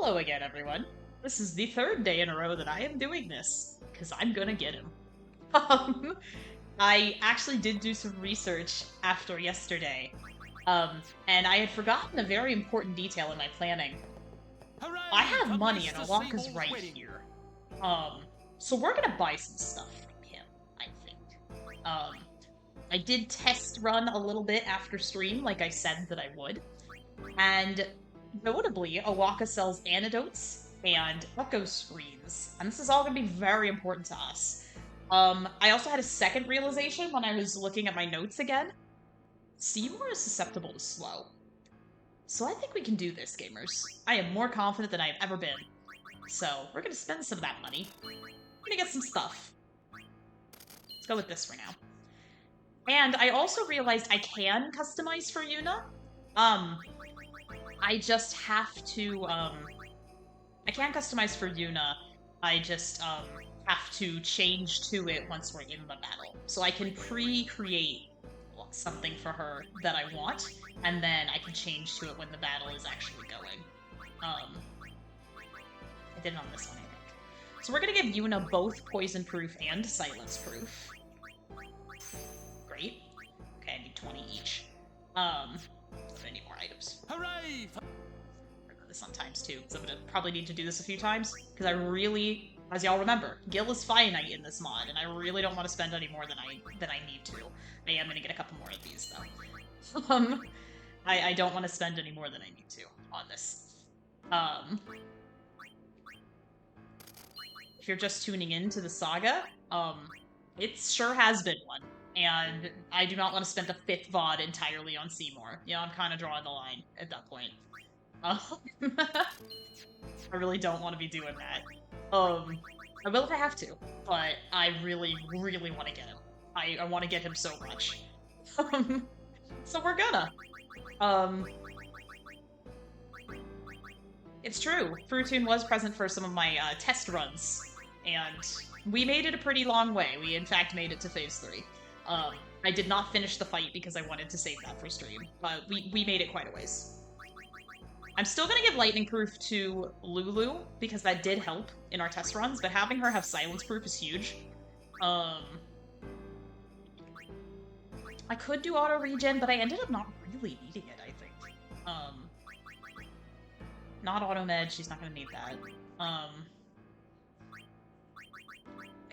Hello again, everyone. This is the third day in a row that I am doing this, because I'm gonna get him. Um, I actually did do some research after yesterday, and I had forgotten a very important detail in my planning. Hooray I have for money and Mr. Awaka's Seymour's right wedding. here. So we're gonna buy some stuff from him, I think. I did test run a little bit after stream, like I said that I would. And notably, Awaka sells antidotes and echo screens, and this is all going to be very important to us. I also had a second realization when I was looking at my notes again. Seymour is susceptible to slow. So I think we can do this, gamers. I am more confident than I have ever been. So we're going to spend some of that money. We're going to get some stuff. Let's go with this for now. And I also realized I can customize for Yuna. I just have to, I can customize for Yuna. I just, have to change to it once we're in the battle. So I can pre-create something for her that I want, and then I can change to it when the battle is actually going. I did it on this one, I think. So we're gonna give Yuna both poison-proof and silence-proof. Great. Okay, I need 20 each. I need more items. Hooray! This on times 2, because I'm gonna probably need to do this a few times, because I really, as y'all remember, Gil is finite in this mod, and I really don't want to spend any more than I need to. I am gonna get a couple more of these, though. I don't want to spend any more than I need to on this. If you're just tuning in to the saga, it sure has been one. And I do not want to spend a 5th VOD entirely on Seymour. Yeah, I'm kind of drawing the line at that point. I really don't want to be doing that. I will if I have to, but I really, really want to get him. I want to get him so much. So we're gonna. It's true. Fruitoon was present for some of my test runs, and we made it a pretty long way. We, in fact, made it to Phase 3. I did not finish the fight because I wanted to save that for stream, but we made it quite a ways. I'm still gonna give lightning proof to Lulu, because that did help in our test runs, but having her have silence proof is huge. I could do auto regen, but I ended up not really needing it, I think. Not auto med, she's not gonna need that. I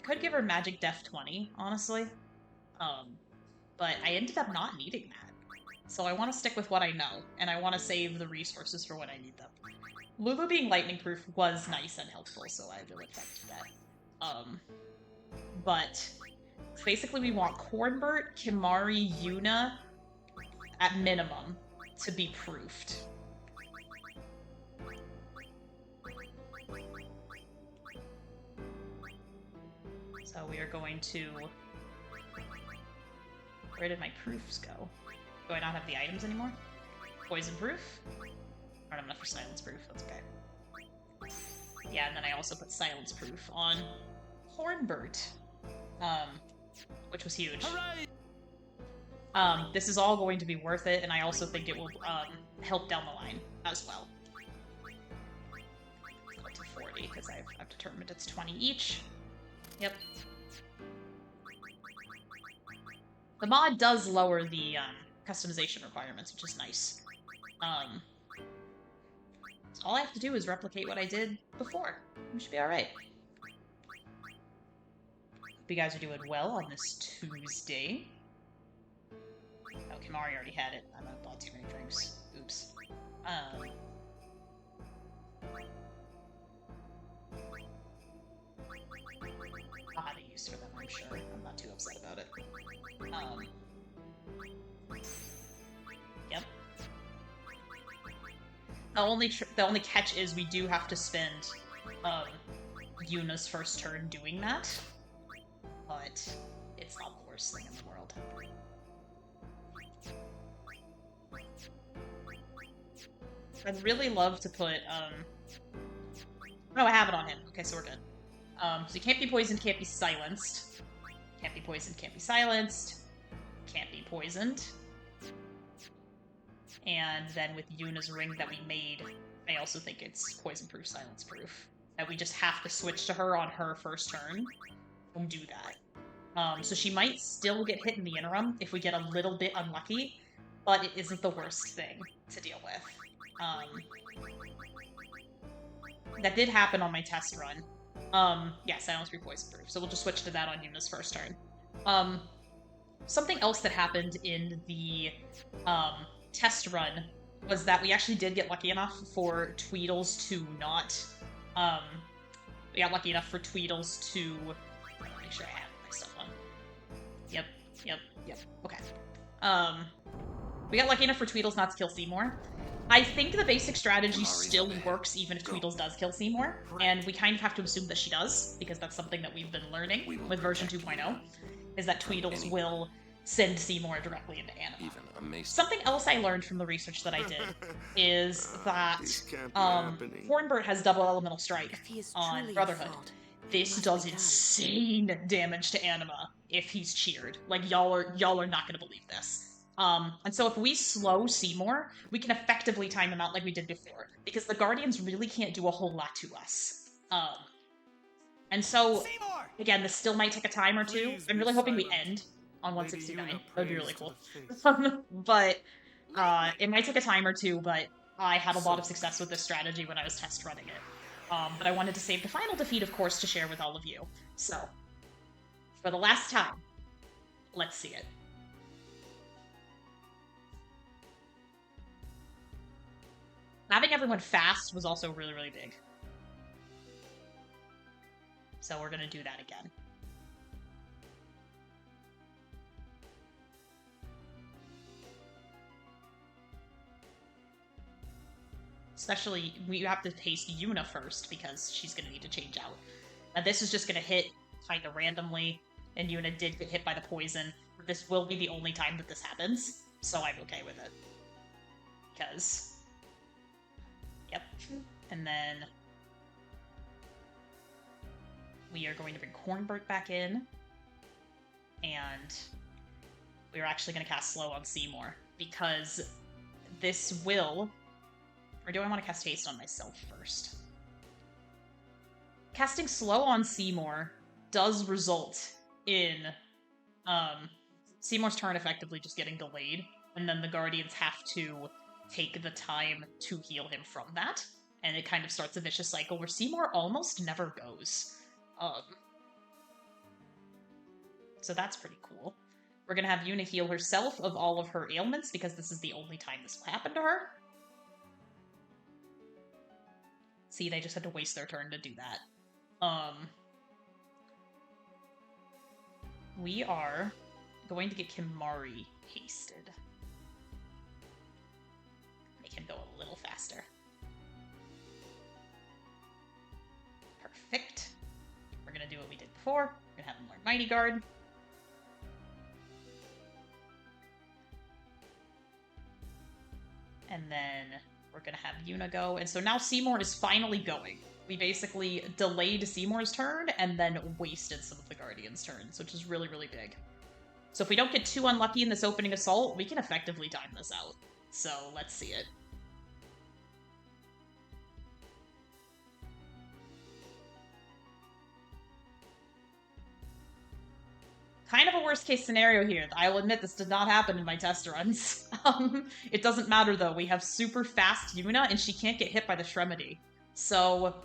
could give her magic def 20, honestly. But I ended up not needing that. So I want to stick with what I know, and I want to save the resources for when I need them. Lulu being lightning proof was nice and helpful, so I will accept that. But basically we want Cornbert, Kimari, Yuna, at minimum, to be proofed. So we are going to... Where did my proofs go? Do I not have the items anymore? Poison proof? I don't have enough for silence proof, that's okay. Yeah, and then I also put silence proof on Hornbert, which was huge. This is all going to be worth it, and I also think it will help down the line as well. Go to 40, because I've determined it's 20 each. Yep. The mod does lower the customization requirements, which is nice. So all I have to do is replicate what I did before. We should be alright. Hope you guys are doing well on this Tuesday. Oh, Kimari already had it. I might have bought too many drinks. Oops. I'll have a use for them, I'm sure. I'm not too upset about it. Yep. The only catch is we do have to spend Yuna's first turn doing that, but it's not the worst thing in the world. I'd really love to put oh, I have it on him. Okay, so we're good. So he can't be poisoned, can't be silenced. Can't be poisoned, can't be silenced. Can't be poisoned. And then with Yuna's ring that we made I also think it's poison-proof, silence-proof. That we just have to switch to her on her first turn and do that. So she might still get hit in the interim if we get a little bit unlucky, but it isn't the worst thing to deal with. That did happen on my test run. Yeah, silence-proof, poison-proof. So we'll just switch to that on Yuna's first turn. Something else that happened in the test run was that we actually did get lucky enough for Tweedles to not... we got lucky enough for Tweedles to... Make sure I have my stuff on. Yep. Okay. We got lucky enough for Tweedles not to kill Seymour. I think the basic strategy still works even if Tweedles does kill Seymour, and we kind of have to assume that she does, because that's something that we've been learning with version 2.0, is that Tweedles will send Seymour directly into Anima. Something else I learned from the research that I did is that Hornbird has double elemental strike on Brotherhood. This does insane damage to Anima if he's cheered. Like, y'all are not gonna believe this. And so if we slow Seymour, we can effectively time him out like we did before, because the Guardians really can't do a whole lot to us. And so, again, this still might take a time or two. I'm really hoping we end on 169. That would be really cool. But it might take a time or two, but I had a lot of success with this strategy when I was test running it. But I wanted to save the final defeat, of course, to share with all of you. So, for the last time, let's see it. Having everyone fast was also really, really big. So we're gonna do that again. Especially, we have to paste Yuna first, because she's gonna need to change out. Now this is just gonna hit kind of randomly, and Yuna did get hit by the poison. This will be the only time that this happens, so I'm okay with it. Because... Yep. And then we are going to bring Hornbird back in, and we're actually going to cast Slow on Seymour, because this will... Or do I want to cast Haste on myself first? Casting Slow on Seymour does result in Seymour's turn effectively just getting delayed, and then the Guardians have to take the time to heal him from that, and it kind of starts a vicious cycle where Seymour almost never goes. So that's pretty cool. We're gonna have Yuna heal herself of all of her ailments, because this is the only time this will happen to her. See, they just had to waste their turn to do that. We are going to get Kimari hasted. Make him go a little faster. Perfect. We're gonna do what we did before. We're gonna have him learn Mighty Guard. And then we're gonna have Yuna go. And so now Seymour is finally going. We basically delayed Seymour's turn and then wasted some of the Guardian's turns, which is really, really big. So if we don't get too unlucky in this opening assault, we can effectively time this out. So let's see it. Kind of a worst case scenario here. I will admit this did not happen in my test runs. It doesn't matter though. We have super fast Yuna and she can't get hit by the Shremedy. So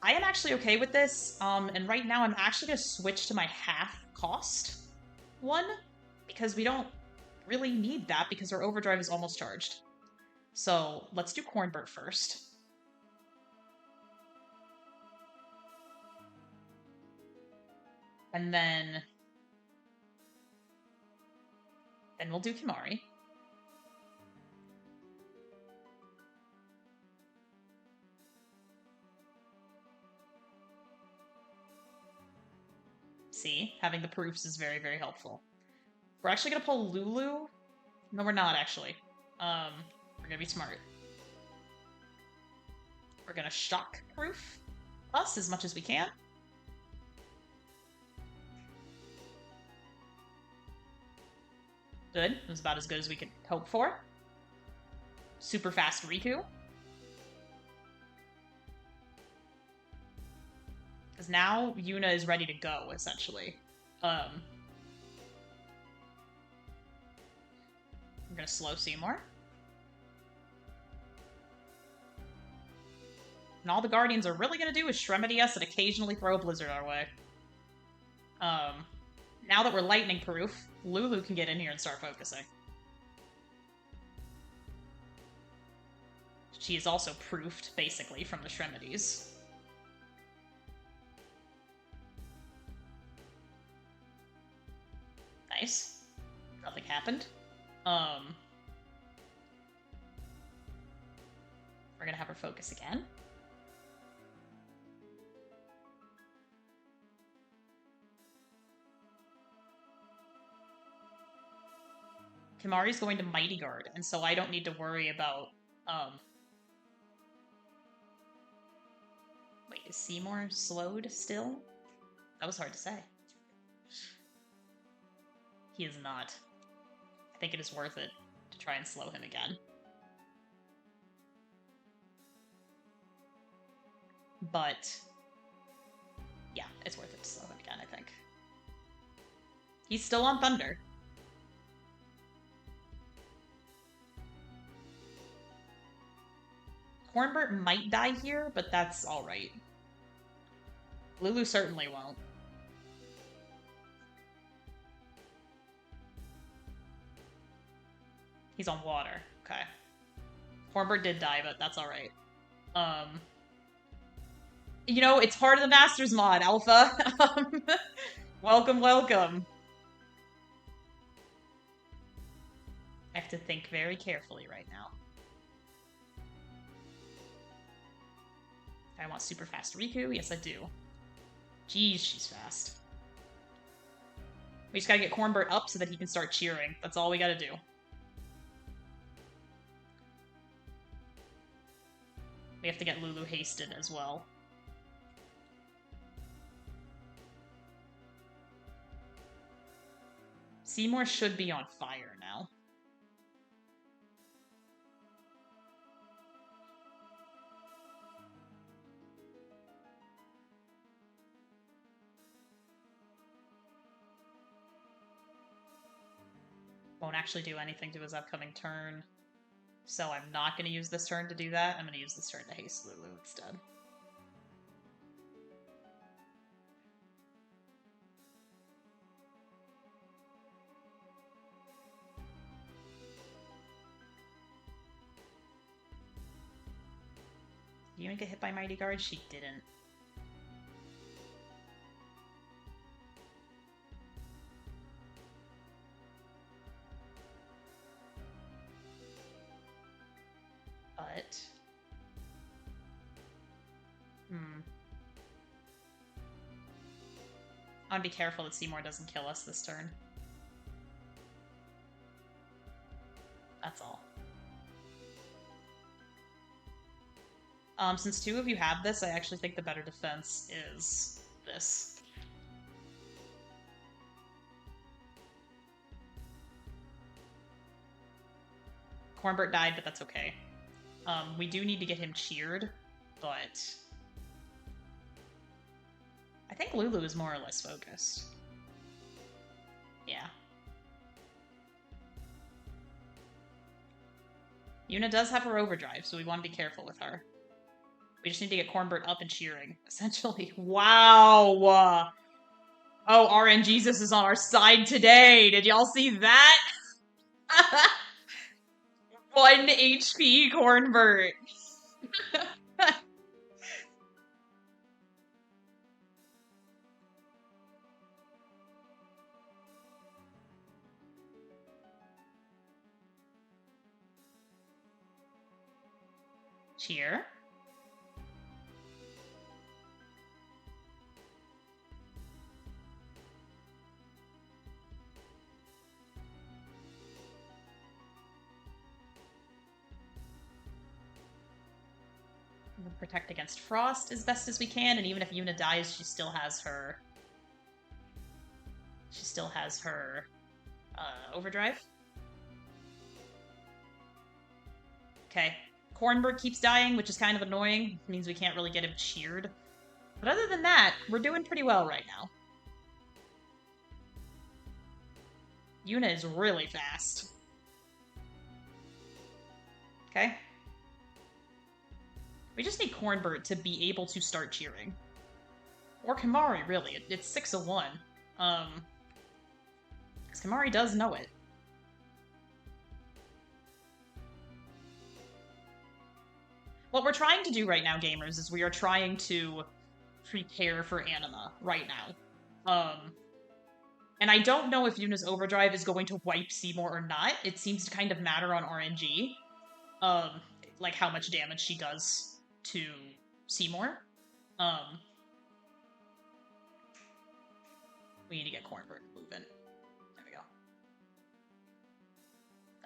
I am actually okay with this. And right now I'm actually going to switch to my half cost one, because we don't really need that because our overdrive is almost charged. So let's do Cornbird first. And then we'll do Kimari. See, having the proofs is very, very helpful. We're actually gonna pull Lulu. No, we're not actually. We're gonna be smart. We're gonna shock proof us as much as we can. Good. It was about as good as we could hope for. Super fast Riku. because now Yuna is ready to go, essentially. I'm gonna slow Seymour. And all the Guardians are really gonna do is Shremedy us and occasionally throw a Blizzard our way. Now that we're lightning proof, Lulu can get in here and start focusing. She is also proofed, basically, from the Shremedies. Nice. Nothing happened. We're gonna have her focus again. Kimari's going to Mighty Guard, and so I don't need to worry about, Wait, is Seymour slowed still? That was hard to say. He is not. I think it is worth it to try and slow him again. But, yeah, it's worth it to slow him again, I think. He's still on Thunder. Cornbert might die here, but that's alright. Lulu certainly won't. He's on water. Okay. Cornbert did die, but that's alright. You know, it's part of the Masters mod, Alpha. Welcome, welcome. I have to think very carefully right now. I want super fast Riku. Yes, I do. Jeez, she's fast. We just gotta get Cornbert up so that he can start cheering. That's all we gotta do. We have to get Lulu hasted as well. Seymour should be on fire now. Won't actually do anything to his upcoming turn. So I'm not going to use this turn to do that. I'm going to use this turn to haste Lulu instead. Did Yuna get hit by Mighty Guard? She didn't. But... I want to be careful that Seymour doesn't kill us this turn. That's all. Since two of you have this, I actually think the better defense is this. Cornbert died, but that's okay. We do need to get him cheered, but... I think Lulu is more or less focused. Yeah. Yuna does have her overdrive, so we want to be careful with her. We just need to get Cornbert up and cheering, essentially. Wow! Oh, RNGesus is on our side today! Did y'all see that? 1 HP Cornbert! Cheer. We'll protect against frost as best as we can, and even if Yuna dies, she still has her... overdrive. Okay. Cornbert keeps dying, which is kind of annoying. It means we can't really get him cheered. But other than that, we're doing pretty well right now. Yuna is really fast. Okay. We just need Cornbird to be able to start cheering. Or Kimari, really. It's 6 of 1. Because Kimari does know it. What we're trying to do right now, gamers, is we are trying to prepare for Anima right now. And I don't know if Yuna's Overdrive is going to wipe Seymour or not. It seems to kind of matter on RNG. Like how much damage she does to Seymour. We need to get Cornbird moving. There we go.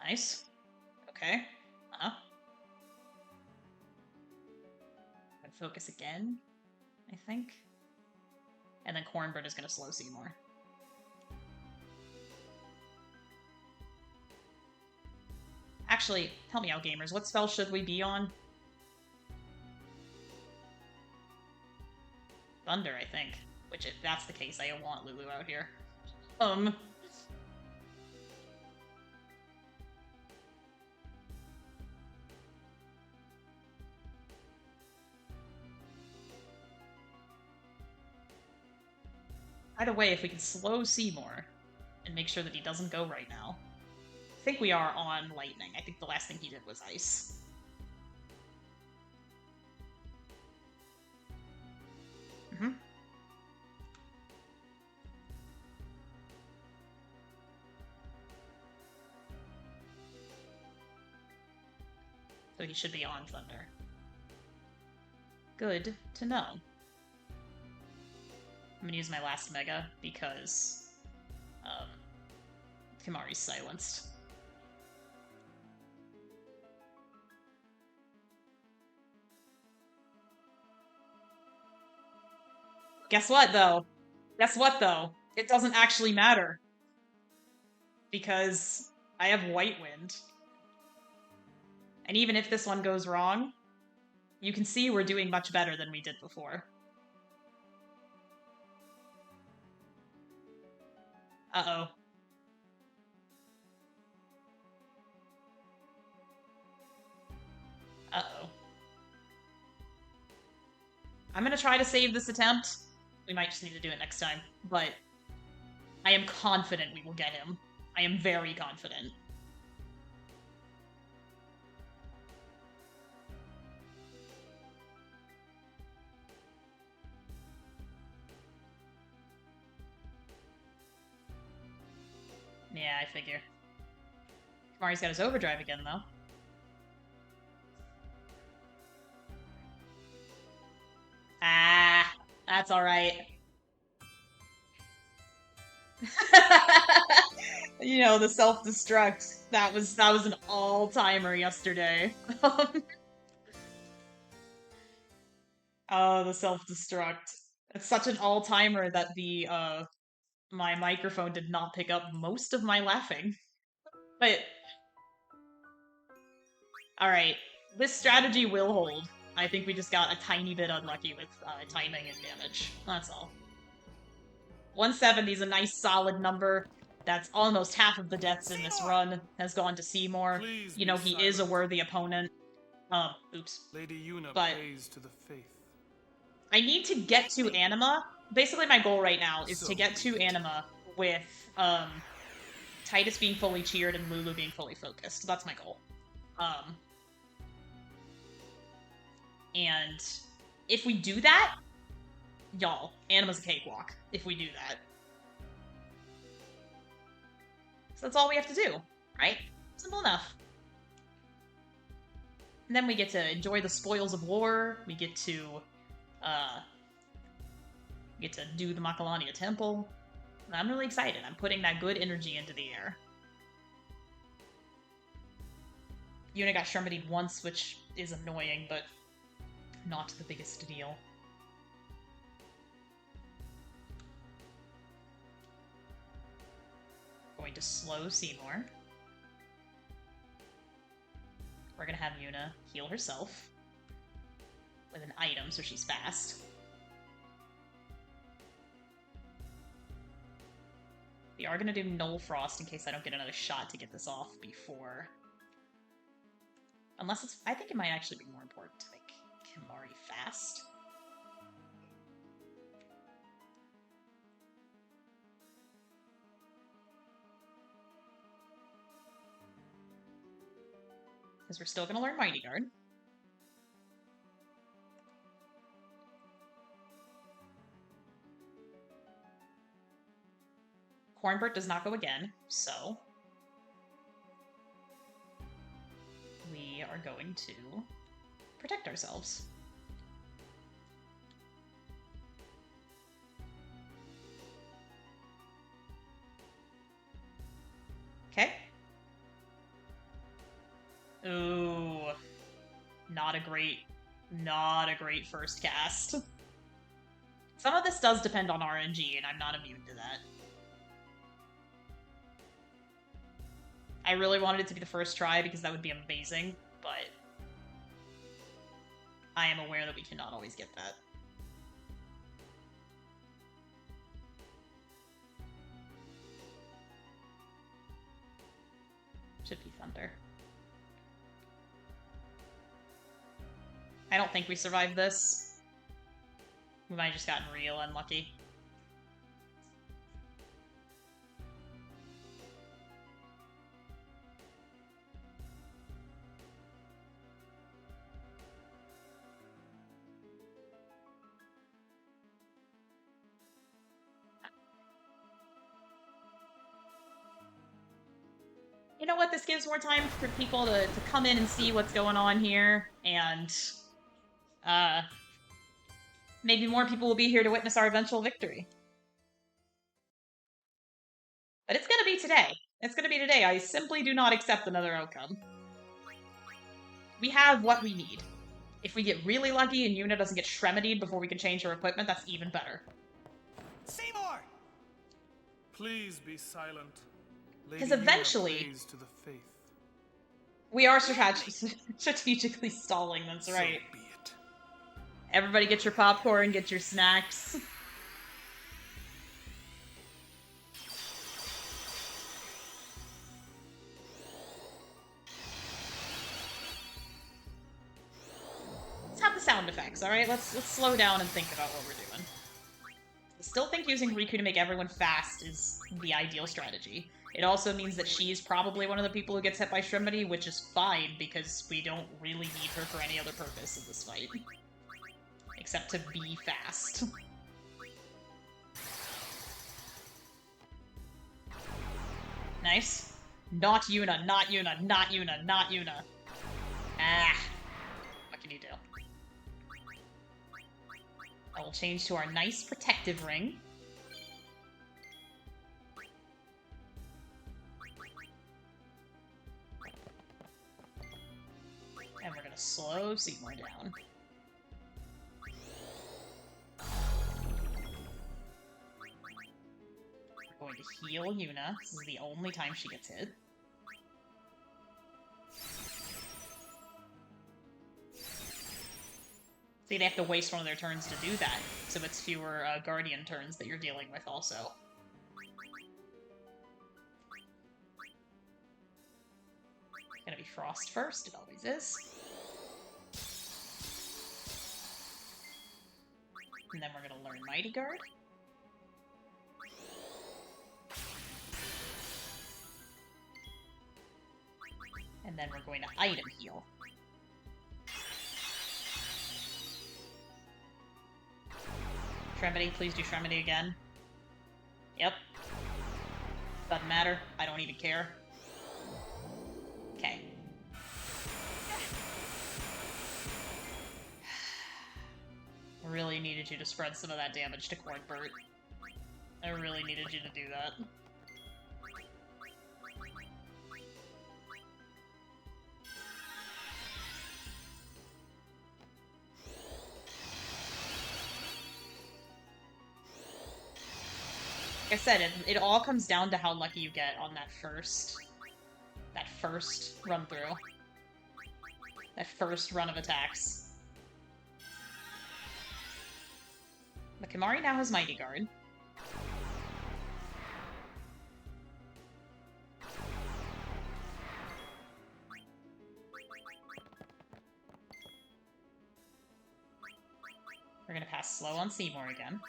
Nice. Okay. Focus again, I think. And then Cornbird is going to slow Seymour. Actually, help me out, gamers. What spell should we be on? Thunder, I think. Which, if that's the case, I want Lulu out here. Either way, if we can slow Seymour and make sure that he doesn't go right now. I think we are on Lightning. I think the last thing he did was Ice. So he should be on Thunder. Good to know. I'm gonna use my last Mega because Kimari's silenced. Guess what, though? Guess what, though? It doesn't actually matter. Because I have White Wind. And even if this one goes wrong, you can see we're doing much better than we did before. Uh-oh. Uh-oh. I'm gonna try to save this attempt. We might just need to do it next time, but I am confident we will get him. I am very confident. Yeah, I figure. Kamari's got his overdrive again, though. Ah, that's alright. You know, the self-destruct. That was an all-timer yesterday. Oh, the self-destruct. It's such an all-timer that the my microphone did not pick up most of my laughing. But alright, this strategy will hold. I think we just got a tiny bit unlucky with timing and damage. That's all. 170 is a nice solid number. That's almost half of the deaths in this run has gone to Seymour. Please you know, he is a worthy opponent. Oops. Lady Yuna but prays to the faith. I need to get to Anima. Basically, my goal right now is to get to Anima with Titus being fully cheered and Lulu being fully focused. That's my goal. And if we do that, y'all, Anima's a cakewalk. If we do that. So that's all we have to do, right? Simple enough. And then we get to enjoy the spoils of war. We get to do the Macalania temple. And I'm really excited. I'm putting that good energy into the air. Yuna got Shermadied once, which is annoying, but not the biggest deal. Going to slow Seymour. We're gonna have Yuna heal herself with an item so she's fast. We are going to do Null Frost in case I don't get another shot to get this off before. Unless it's... I think it might actually be more important to make Kimahri fast. Because we're still going to learn Mighty Guard. Cornbird does not go again, so... we are going to protect ourselves. Okay. Ooh. Not a great first cast. Some of this does depend on RNG, and I'm not immune to that. I really wanted it to be the first try because that would be amazing, but I am aware that we cannot always get that. Should be Thunder. I don't think we survived this. We might have just gotten real unlucky. You know what? This gives more time for people to come in and see what's going on here, and maybe more people will be here to witness our eventual victory. But it's gonna be today. It's gonna be today. I simply do not accept another outcome. We have what we need. If we get really lucky and Yuna doesn't get Shremedied before we can change her equipment, that's even better. Seymour! Please be silent. Because eventually, we are strategically stalling, that's right. So be it. Everybody get your popcorn, get your snacks. Let's have the sound effects, alright? Let's slow down and think about what we're doing. I still think using Riku to make everyone fast is the ideal strategy. It also means that she's probably one of the people who gets hit by Shremedy, which is fine, because we don't really need her for any other purpose in this fight. Except to be fast. Nice. Not Yuna, not Yuna, not Yuna, not Yuna. Ah. What can you do? I will change to our nice protective ring. And we're gonna slow Seymour down. We're going to heal Yuna. This is the only time she gets hit. See, they have to waste one of their turns to do that, so it's fewer Guardian turns that you're dealing with also. Gonna be Frost first, it always is. And then we're gonna learn Mighty Guard. And then we're going to item heal. Shremedy, please do Shremedy again. Yep. Doesn't matter. I don't even care. Okay. Really needed you to spread some of that damage to Cornbird. I really needed you to do that. Like I said, it all comes down to how lucky you get on that first run through. That first run of attacks. But Kimahri now has Mighty Guard. We're gonna pass slow on Seymour again.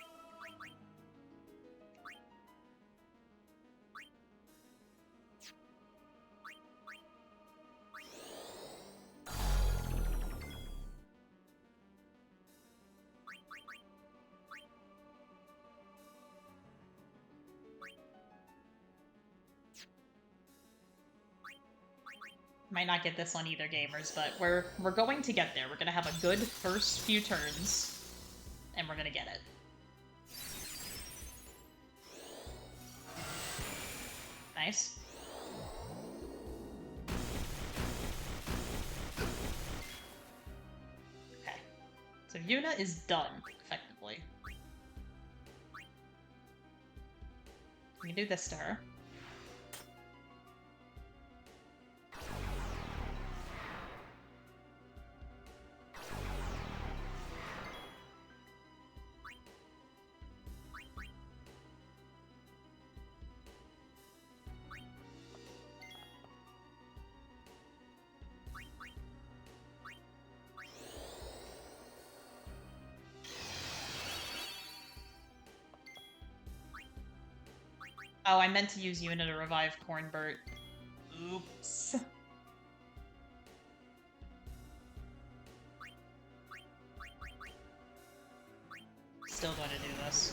Might not get this on either, gamers, but we're going to get there. We're gonna have a good first few turns, and we're gonna get it. Nice. Okay. So Yuna is done, effectively. We can do this to her. Oh, I meant to use Yuna to revive Cornbert. Oops. Still going to do this.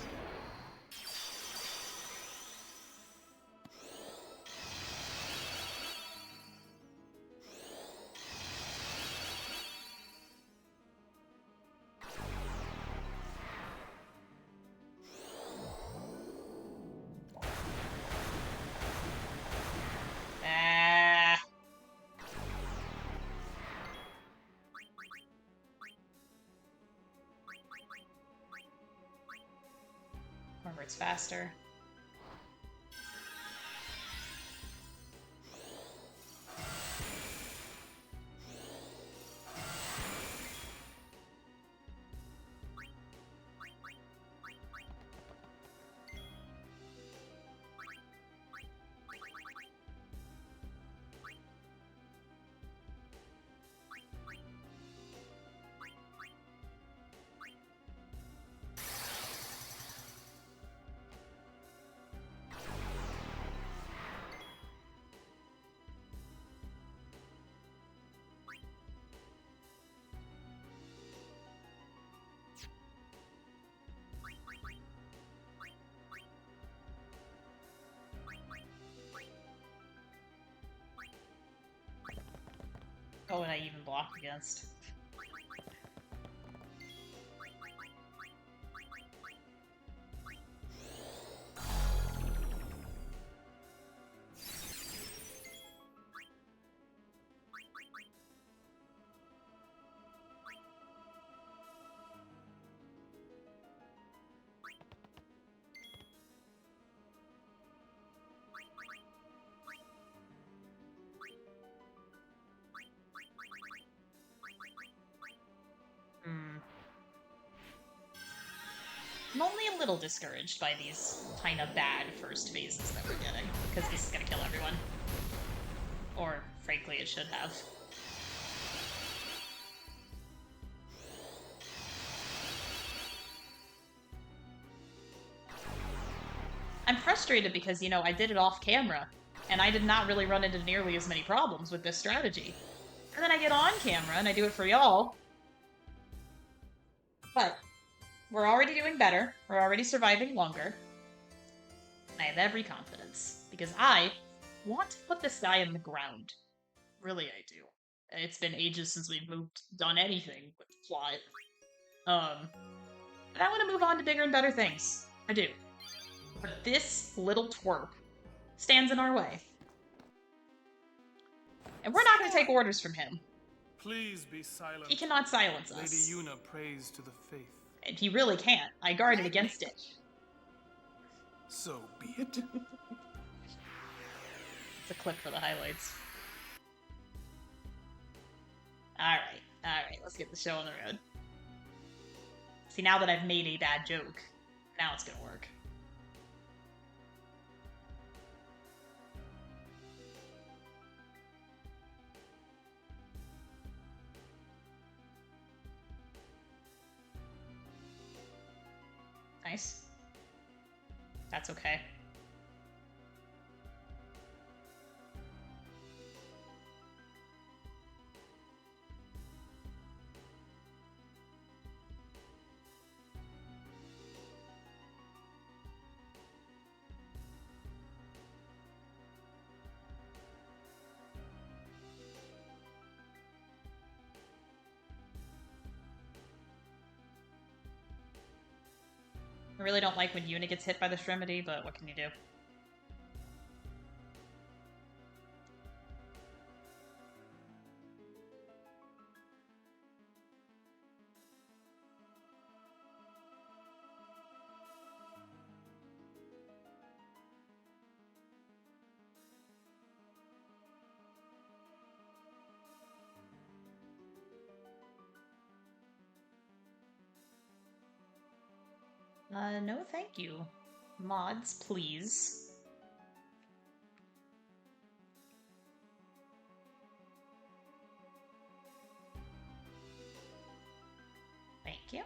Cornbert's faster. Oh, and I even blocked against. I'm only a little discouraged by these kind of bad first phases that we're getting, because this is going to kill everyone. Or, frankly, it should have. I'm frustrated because, you know, I did it off camera, and I did not really run into nearly as many problems with this strategy. And then I get on camera, and I do it for y'all. But we're already doing better. We're already surviving longer. I have every confidence, because I want to put this guy in the ground. Really, I do. It's been ages since we've done anything with the plot. But I want to move on to bigger and better things. I do. But this little twerp stands in our way. And we're not going to take orders from him. Please be silent. He cannot silence us. Lady Yuna prays to the faith. And he really can't. I guarded against it. So be it. It's a clip for the highlights. Alright, let's get the show on the road. See, now that I've made a bad joke, now it's gonna work. Nice. That's okay. I really don't like when Yuna gets hit by the Shrimity, but what can you do? No thank you. Mods, please. Thank you.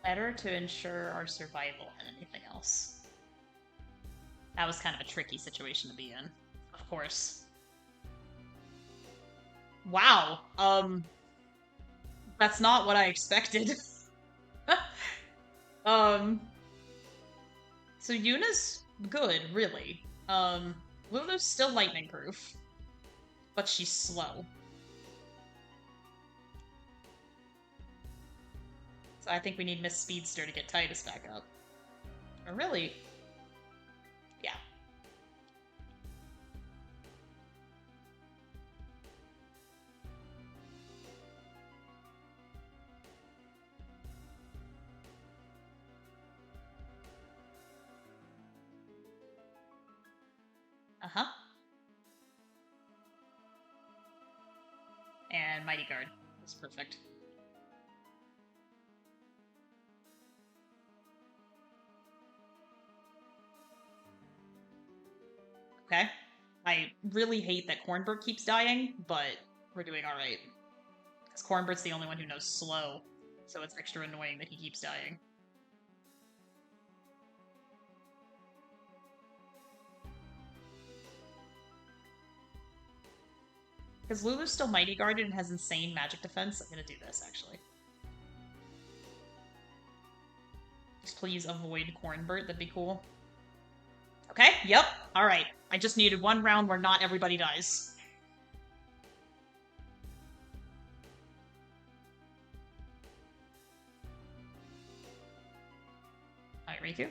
Better to ensure our survival than anything else. That was kind of a tricky situation to be in, of course. Wow, that's not what I expected. So Yuna's good, really. Lulu's still lightning proof, but she's slow. So I think we need Miss Speedster to get Titus back up. Or really, yeah. Uh-huh. And Mighty Guard. That's perfect. Okay. I really hate that Cornbird keeps dying, but we're doing alright. Because Cornbird's the only one who knows slow, so it's extra annoying that he keeps dying. Because Lulu's still Mighty Guarded and has insane magic defense, I'm gonna do this, actually. Just please avoid Cornbird, that'd be cool. Okay, yep, alright. I just needed one round where not everybody dies. Alright, Riku.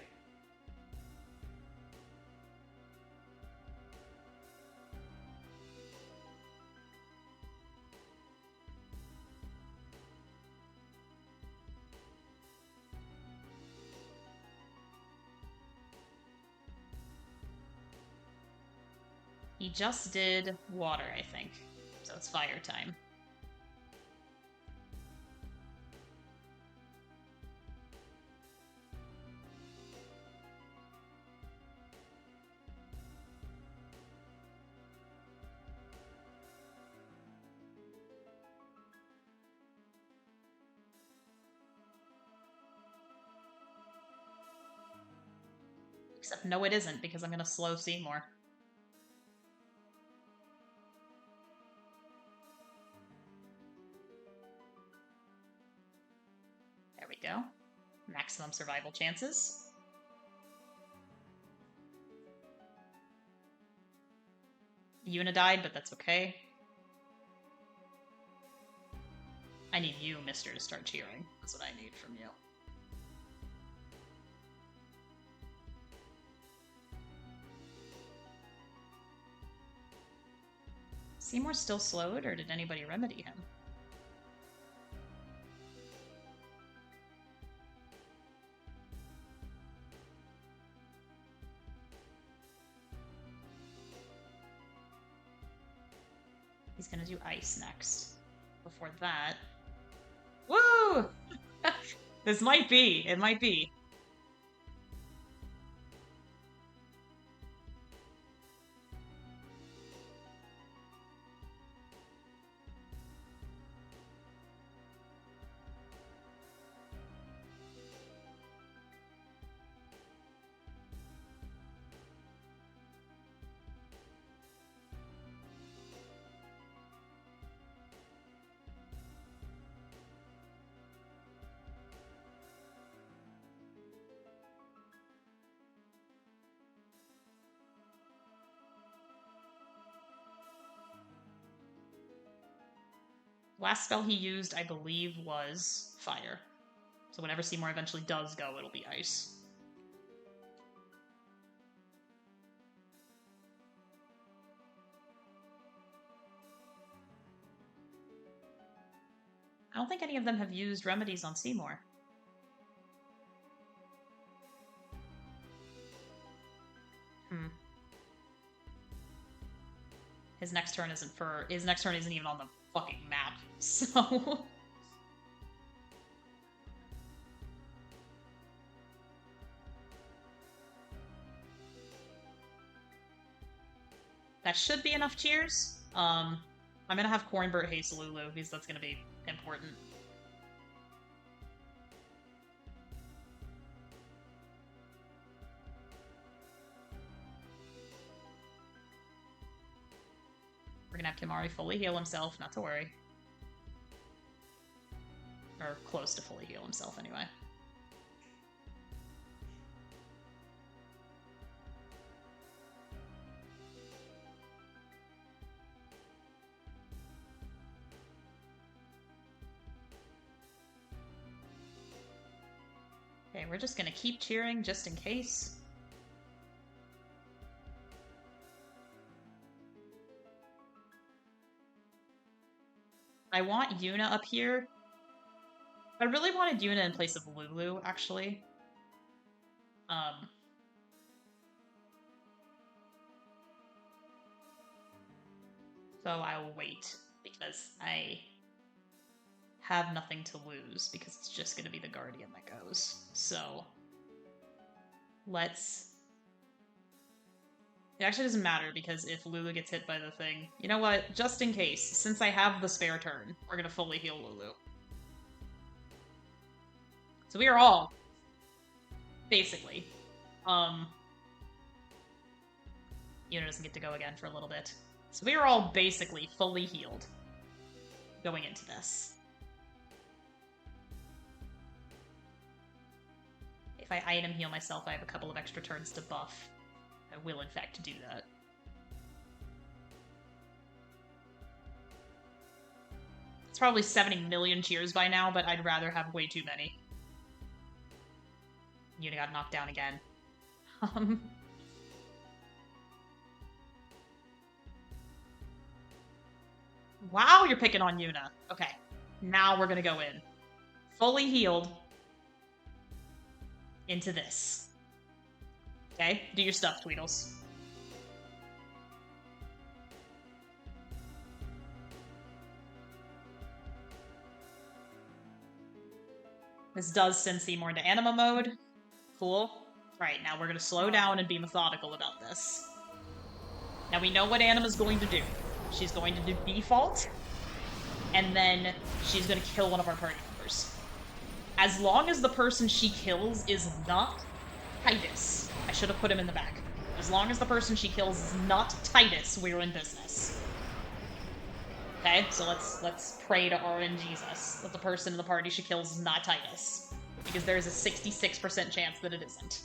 He just did water, I think. So it's fire time. Except no it isn't, because I'm gonna slow Seymour. There we go. Maximum survival chances. Yuna died, but that's okay. I need you, mister, to start cheering. That's what I need from you. Seymour's still slowed, or did anybody remedy him? He's gonna do ice next. Before that... Woo! This might be. It might be. Last spell he used, I believe, was fire. So whenever Seymour eventually does go, it'll be ice. I don't think any of them have used remedies on Seymour. His next turn isn't even on the fucking map, so... That should be enough cheers. I'm gonna have Cornbert haste Lulu, because that's gonna be important. We're gonna have Kimahri fully heal himself, not to worry. Or close to fully heal himself, anyway. Okay, we're just gonna keep cheering just in case. I want Yuna up here. I really wanted Yuna in place of Lulu, actually. So I'll wait, because I have nothing to lose, because it's just going to be the Guardian that goes. So, let's... It actually doesn't matter, because if Lulu gets hit by the thing... You know what? Just in case, since I have the spare turn, we're going to fully heal Lulu. So we are all, basically. Yuna doesn't get to go again for a little bit. So we are all basically fully healed going into this. If I item heal myself, I have a couple of extra turns to buff. I will, in fact, do that. It's probably 70 million cheers by now, but I'd rather have way too many. Yuna got knocked down again. Wow, you're picking on Yuna. Okay, now we're gonna go in. Fully healed. Into this. Okay, do your stuff, Tweedles. This does send Seymour into Anima mode. Cool. Right, now we're gonna slow down and be methodical about this. Now we know what Anima's going to do. She's going to do default, and then she's going to kill one of our party members. As long as the person she kills is not Titus. I should have put him in the back. As long as the person she kills is not Titus, we're in business. Okay, so let's pray to RNGesus that the person in the party she kills is not Titus. Because there is a 66% chance that it isn't.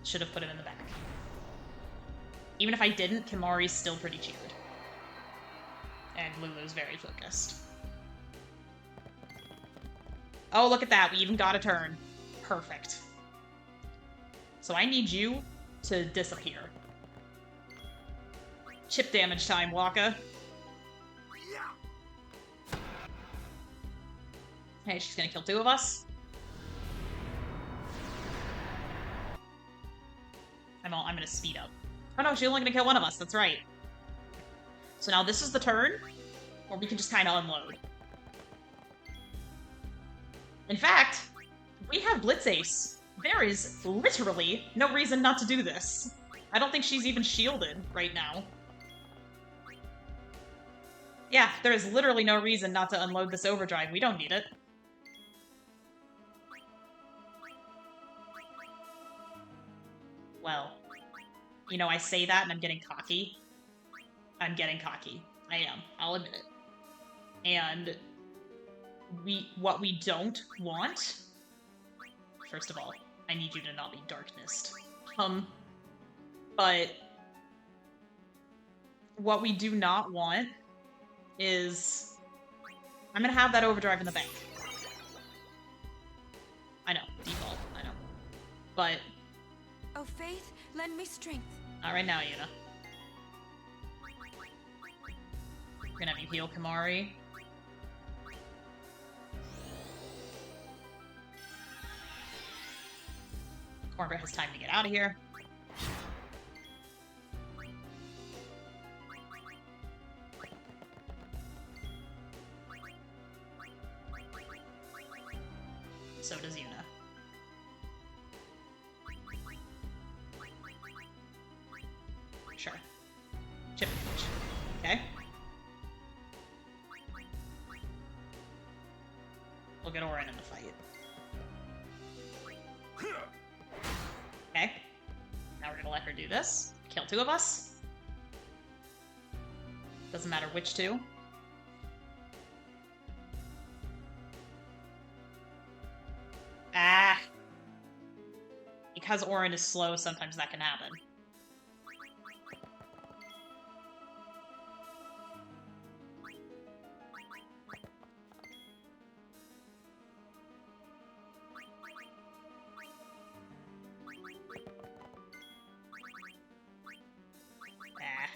Should have put him in the back. Even if I didn't, Kimahri's still pretty cheered. And Lulu's very focused. Oh, look at that. We even got a turn. Perfect. So I need you to disappear. Chip damage time, Waka. Hey, she's gonna kill two of us. I'm gonna speed up. Oh no, she's only gonna kill one of us, that's right. So now this is the turn, where we can just kind of unload. In fact, we have Blitz Ace. There is literally no reason not to do this. I don't think she's even shielded right now. Yeah, there is literally no reason not to unload this overdrive. We don't need it. Well, you know, I say that and I'm getting cocky. I'm getting cocky. I am. I'll admit it. And what we don't want... First of all, I need you to not be darkness. But what we do not want is... I'm gonna have that overdrive in the bank. I know, default, I know. But... Oh, Faith, lend me strength. Not right now, Yuna. We're gonna have you heal Kamari. Corbett has time to get out of here. So does Yuna. Sure. Chip damage. Okay. We'll get Orin in the fight. Okay. Now we're gonna let her do this. Kill 2 of us. Doesn't matter which 2. Ah! Because Orin is slow, sometimes that can happen. Ah.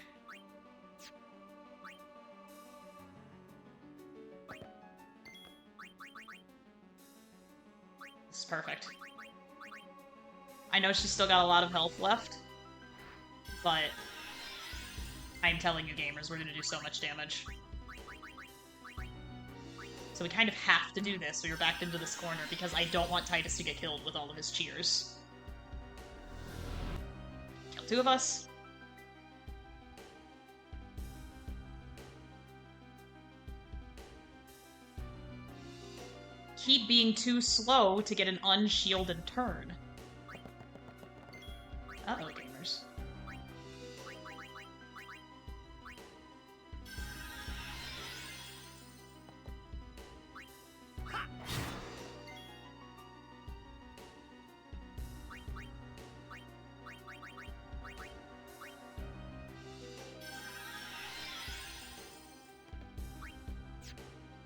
This is perfect. I know she's still got a lot of health left, but I'm telling you gamers, we're gonna do so much damage. So we kind of have to do this, so you're backed into this corner, because I don't want Titus to get killed with all of his cheers. Kill 2 of us. Keep being too slow to get an unshielded turn. Uh-oh, gamers.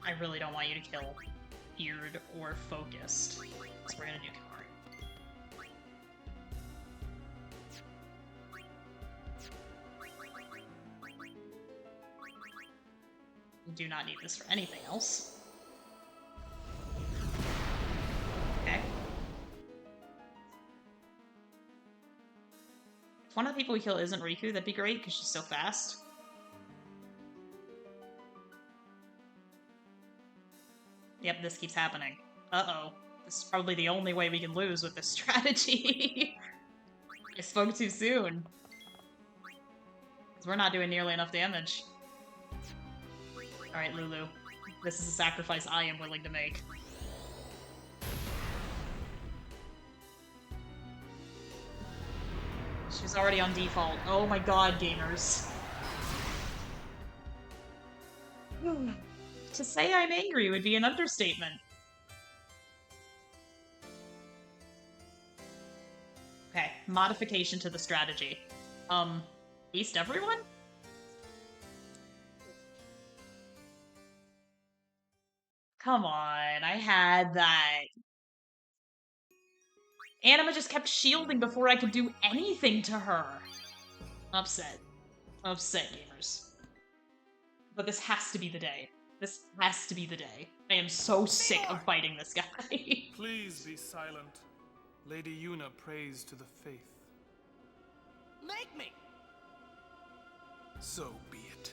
I really don't want you to kill Feared or Focused, so we're gonna do Kamari. We do not need this for anything else. Okay. If one of the people we kill isn't Riku, that'd be great, because she's so fast. Yep, this keeps happening. Uh-oh. This is probably the only way we can lose with this strategy. I spoke too soon. Because we're not doing nearly enough damage. Alright, Lulu. This is a sacrifice I am willing to make. She's already on default. Oh my god, gamers. To say I'm angry would be an understatement. Okay, modification to the strategy. Beast everyone? Come on, I had that. Anima just kept shielding before I could do anything to her. Upset. Upset, gamers. But this has to be the day. This has to be the day. I am so sick of fighting this guy. Please be silent. Lady Yuna prays to the faith. Make me! So be it.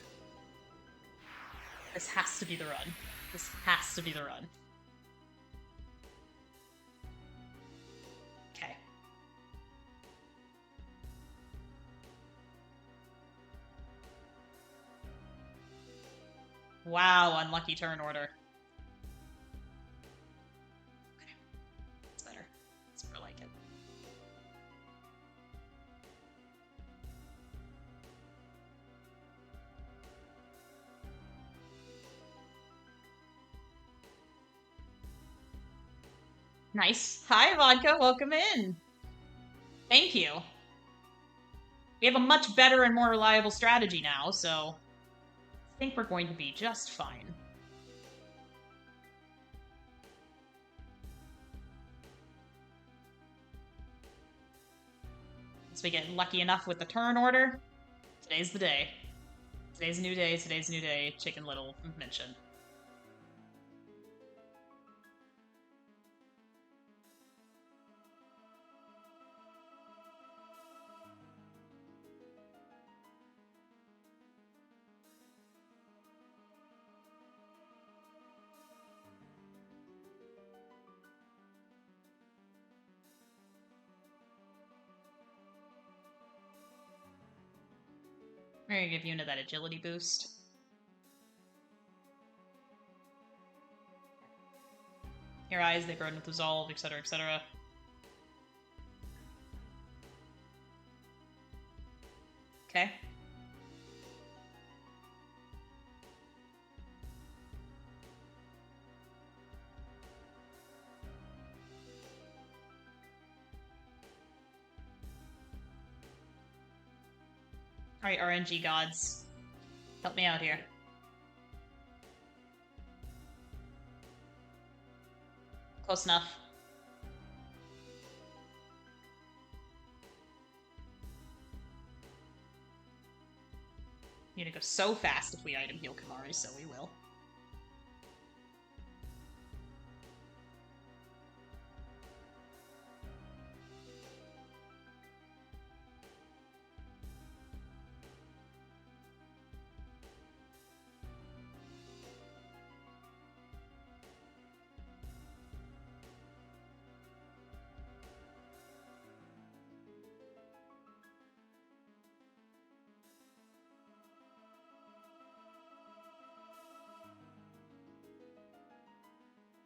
This has to be the run. This has to be the run. Okay. Wow, unlucky turn order. Okay. It's better. It's more like it. Nice. Hi, Vodka. Welcome in. Thank you. We have a much better and more reliable strategy now, so I think we're going to be just fine. Once we get lucky enough with the turn order, today's the day. Today's a new day, today's a new day, Chicken Little mentioned. We're gonna give Yuna that agility boost. Your eyes, they burn with resolve, etc., etc. Okay. Alright, RNG gods. Help me out here. Close enough. You're gonna go so fast if we item heal Kamari, so we will.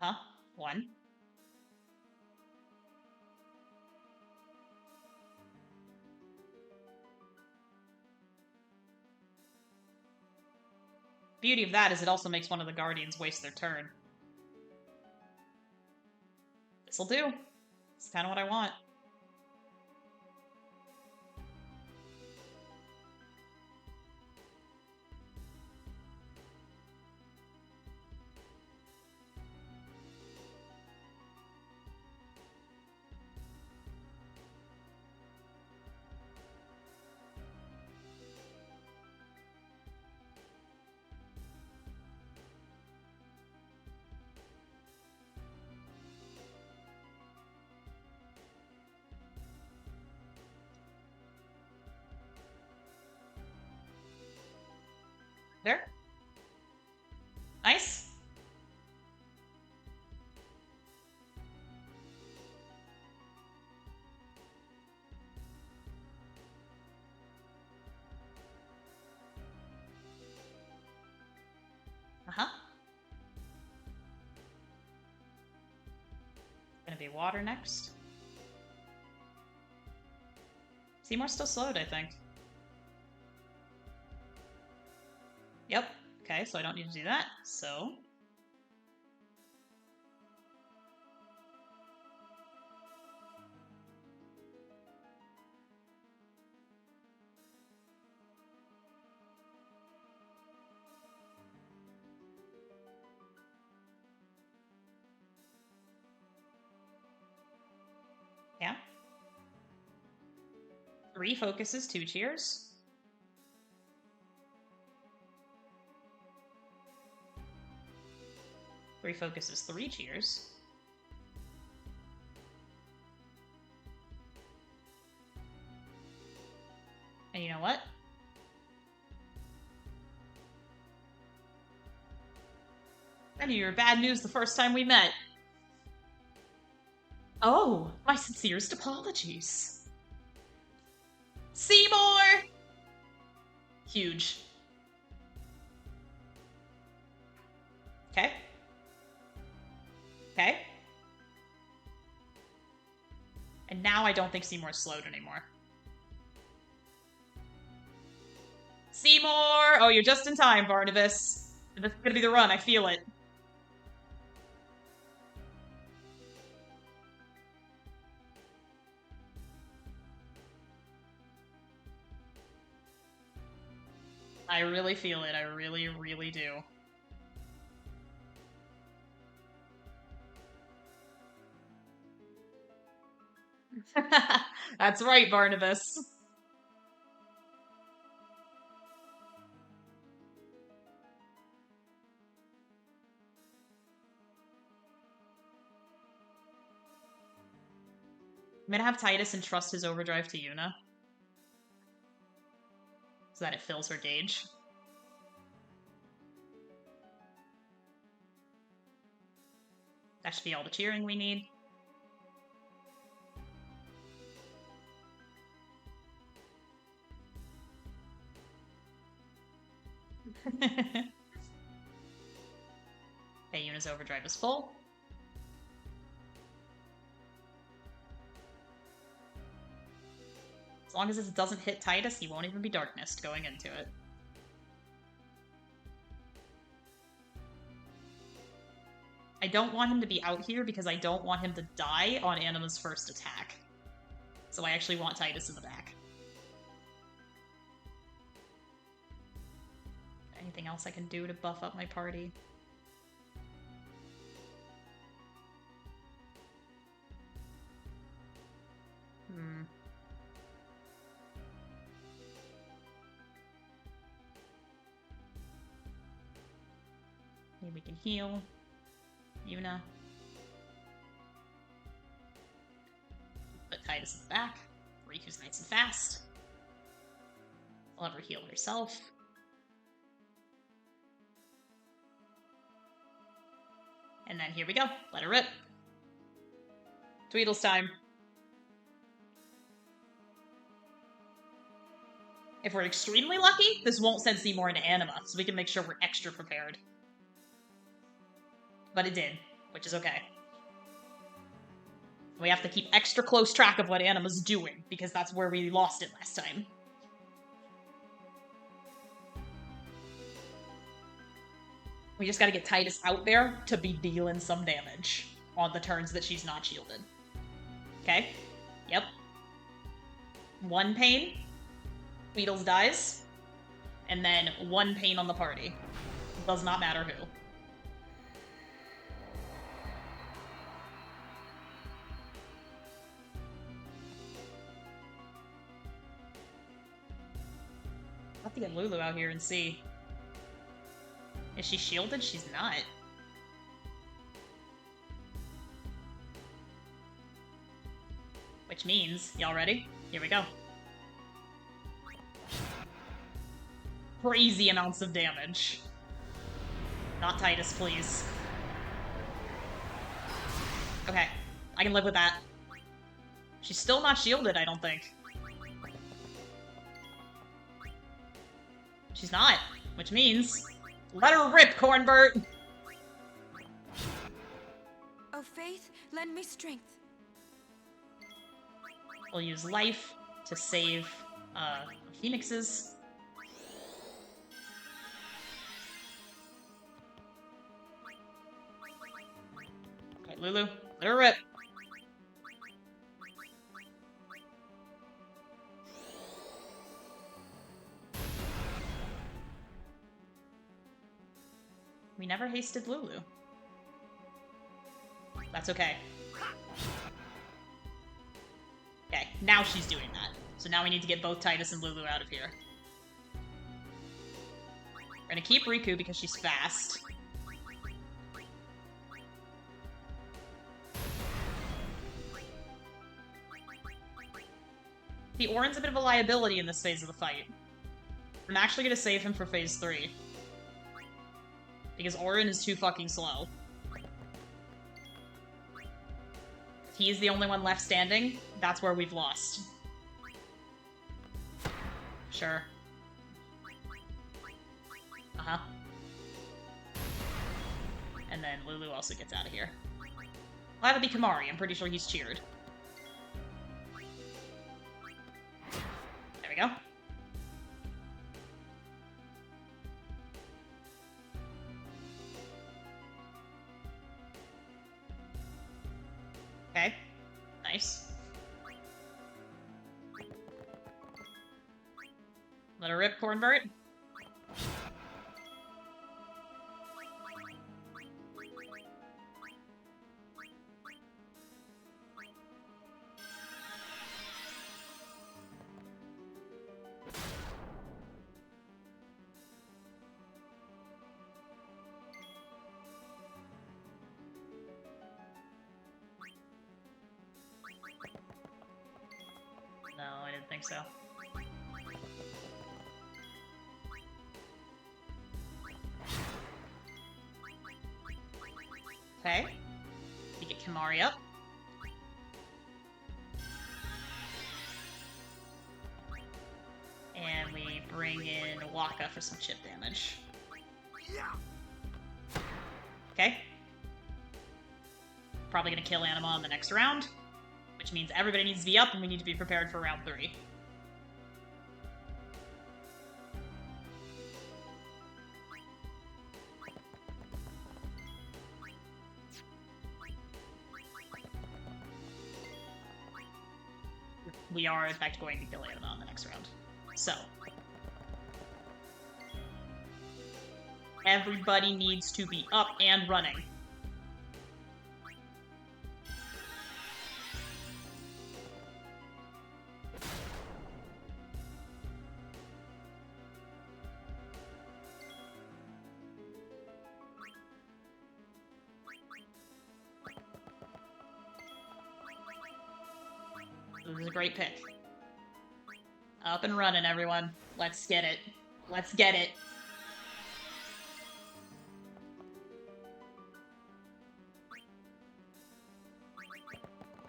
Huh? One. Beauty of that is it also makes one of the guardians waste their turn. This'll do. It's kind of what I want. There. Nice. Uh-huh. Gonna be water next. Seymour's still slowed, I think. Yep. Okay, so I don't need to do that. So. Yeah. 3 focuses, 2 cheers. Refocuses 3 cheers. And you know what? I knew you were bad news the first time we met. Oh, my sincerest apologies. Seymour! Huge. Okay. Okay. And now I don't think Seymour's slowed anymore. Seymour! Oh, you're just in time, Barnabas. This is gonna be the run, I feel it. I really feel it. I really, really do. That's right, Barnabas. I'm gonna have Titus entrust his overdrive to Yuna, so that it fills her gauge. That should be all the cheering we need. Okay, Yuna's overdrive is full. As long as it doesn't hit Titus, he won't even be darknessed going into it. I don't want him to be out here because I don't want him to die on Anima's first attack. So I actually want Titus in the back. Anything else I can do to buff up my party? Maybe we can heal Yuna. Put Titus in the back. Riku's nice and fast. I'll have her heal herself. And then here we go. Let her rip. Tweedle's time. If we're extremely lucky, this won't send Seymour into Anima, so we can make sure we're extra prepared. But it did, which is okay. We have to keep extra close track of what Anima's doing, because that's where we lost it last time. We just gotta get Titus out there to be dealing some damage on the turns that she's not shielded. Okay? Yep. 1 pain. Weedles dies. And then 1 pain on the party. Does not matter who. I'll have to get Lulu out here and see. Is she shielded? She's not. Which means, y'all ready? Here we go. Crazy amounts of damage. Not Titus, please. Okay, I can live with that. She's still not shielded, I don't think. She's not, which means... Let her rip, Cornbert! Oh, Faith, lend me strength. We'll use life to save phoenixes. Okay, Lulu, let her rip. We never hasted Lulu. That's okay. Okay, now she's doing that. So now we need to get both Titus and Lulu out of here. We're gonna keep Riku because she's fast. The Orin's a bit of a liability in this phase of the fight. I'm actually gonna save him for phase 3. Because Orin is too fucking slow. If he is the only one left standing, that's where we've lost. Sure. Uh-huh. And then Lulu also gets out of here. I'll have it be Kamari. I'm pretty sure he's cheered. There we go. Okay. Nice. Let her rip, Cornbert. No, I didn't think so. Okay. We get Kimari up. And we bring in Waka for some chip damage. Okay. Probably gonna kill Anima in the next round, which means everybody needs to be up and we need to be prepared for round 3. We are, in fact, going to kill Anima in the next round. So. Everybody needs to be up and running. This is a great pick. Up and running, everyone. Let's get it. Let's get it.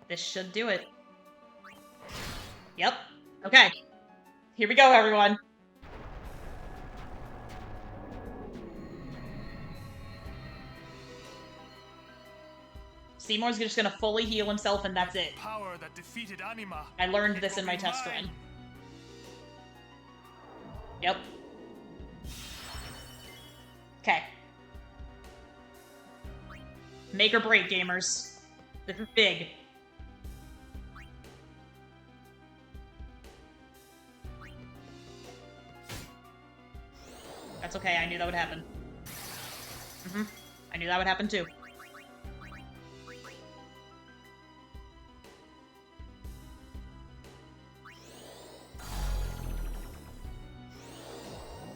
This should do it. Yep. Okay. Here we go, everyone. Seymour's just gonna fully heal himself and that's it. Power that defeated Anima. I learned this in my test run. Yep. Okay. Make or break, gamers. This is big. That's okay, I knew that would happen. I knew that would happen too.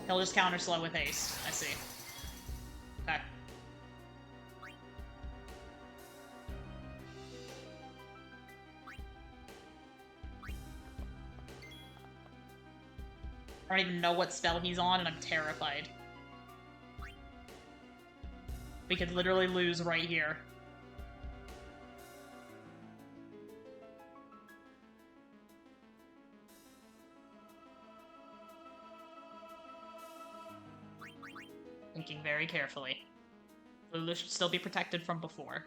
He'll just counter slow with haste. I see. Okay. I don't even know what spell he's on, and I'm terrified. We could literally lose right here. Thinking very carefully. Lulu should still be protected from before.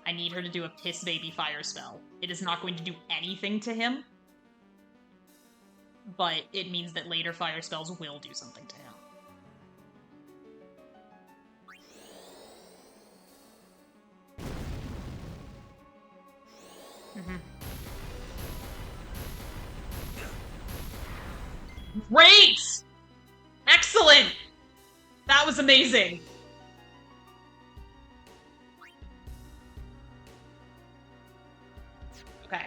I need her to do a Piss Baby Fire spell. It is not going to do anything to him, but it means that later fire spells will do something to him. Great! Excellent! That was amazing! Okay.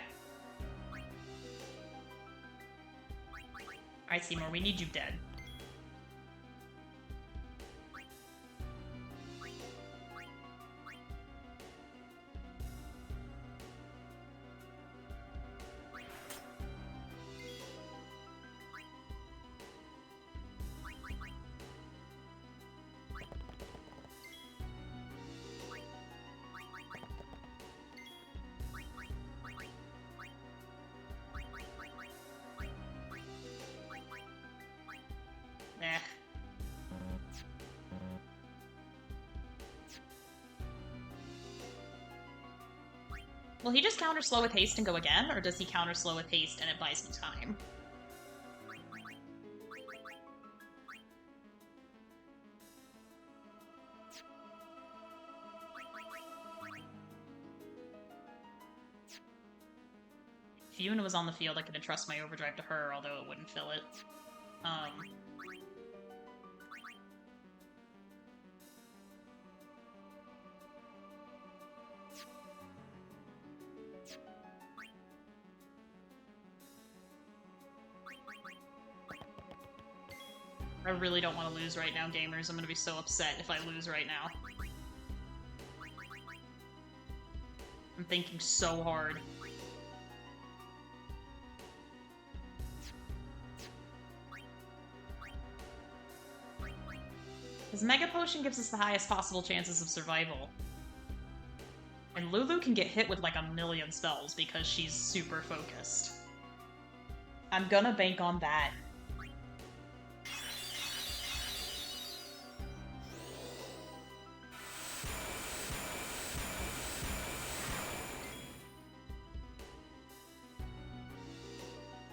Alright, Seymour, we need you dead. Eh. Will he just counter slow with haste and go again, or does he counter slow with haste and it buys me time? If Yuna was on the field, I could entrust my overdrive to her, although it wouldn't fill it. I really don't want to lose right now, gamers. I'm gonna be so upset if I lose right now. I'm thinking so hard. Because Mega Potion gives us the highest possible chances of survival. And Lulu can get hit with like a million spells because she's super focused. I'm gonna bank on that.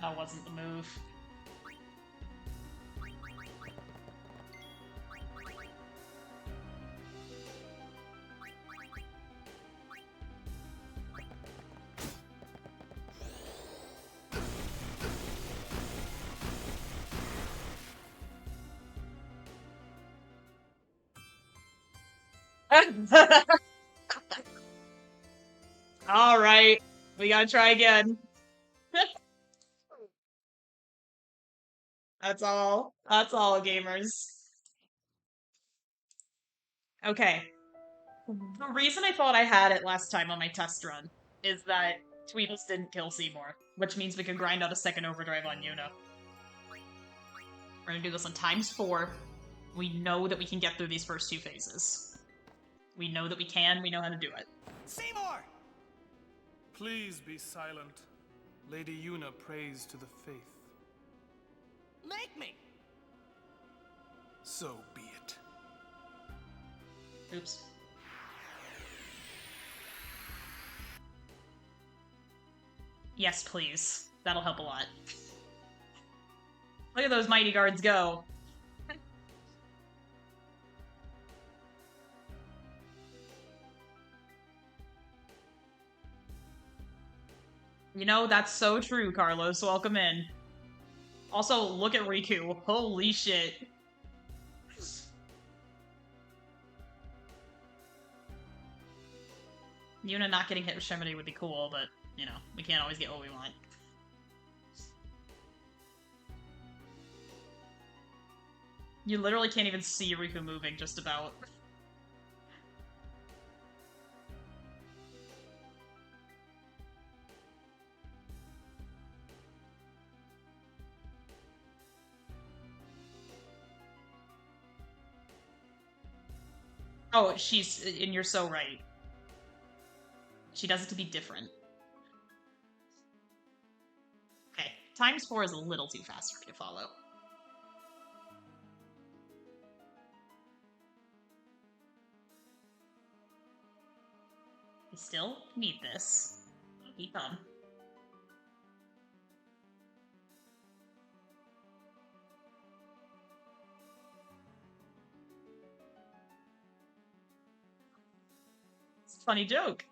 That wasn't the move. All right, we gotta try again. That's all. That's all, gamers. Okay. The reason I thought I had it last time on my test run is that Tweedles didn't kill Seymour, which means we can grind out a second overdrive on Yuna. We're gonna do this on ×4. We know that we can get through these first two phases. We know that we can, we know how to do it. Seymour! Please be silent. Lady Yuna prays to the faith. Make me! So be it. Oops. Yes, please. That'll help a lot. Look at those mighty guards go. You know, that's so true, Carlos. Welcome in. Also, look at Riku. Holy shit. Yuna not getting hit with Shemity would be cool, but, you know, we can't always get what we want. You literally can't even see Riku moving, just about. Oh, and you're so right. She does it to be different. Okay, ×4 is a little too fast for me to follow. We still need this. Keep on. It's a funny joke.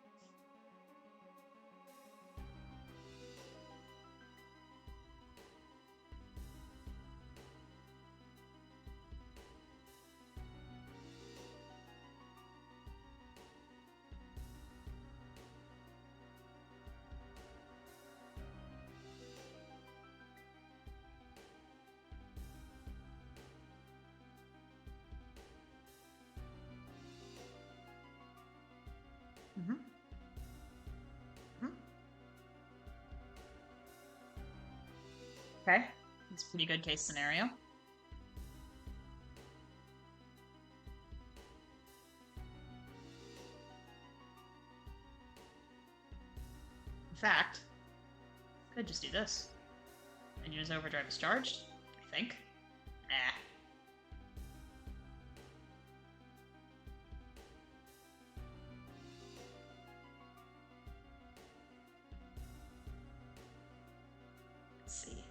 Okay, that's a pretty good case scenario. In fact, could just do this. And use overdrive is charged, I think. Nah. Let's see.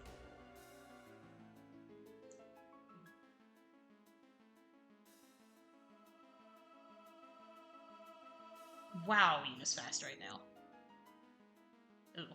Wow, Yuna's fast right now. Ooh.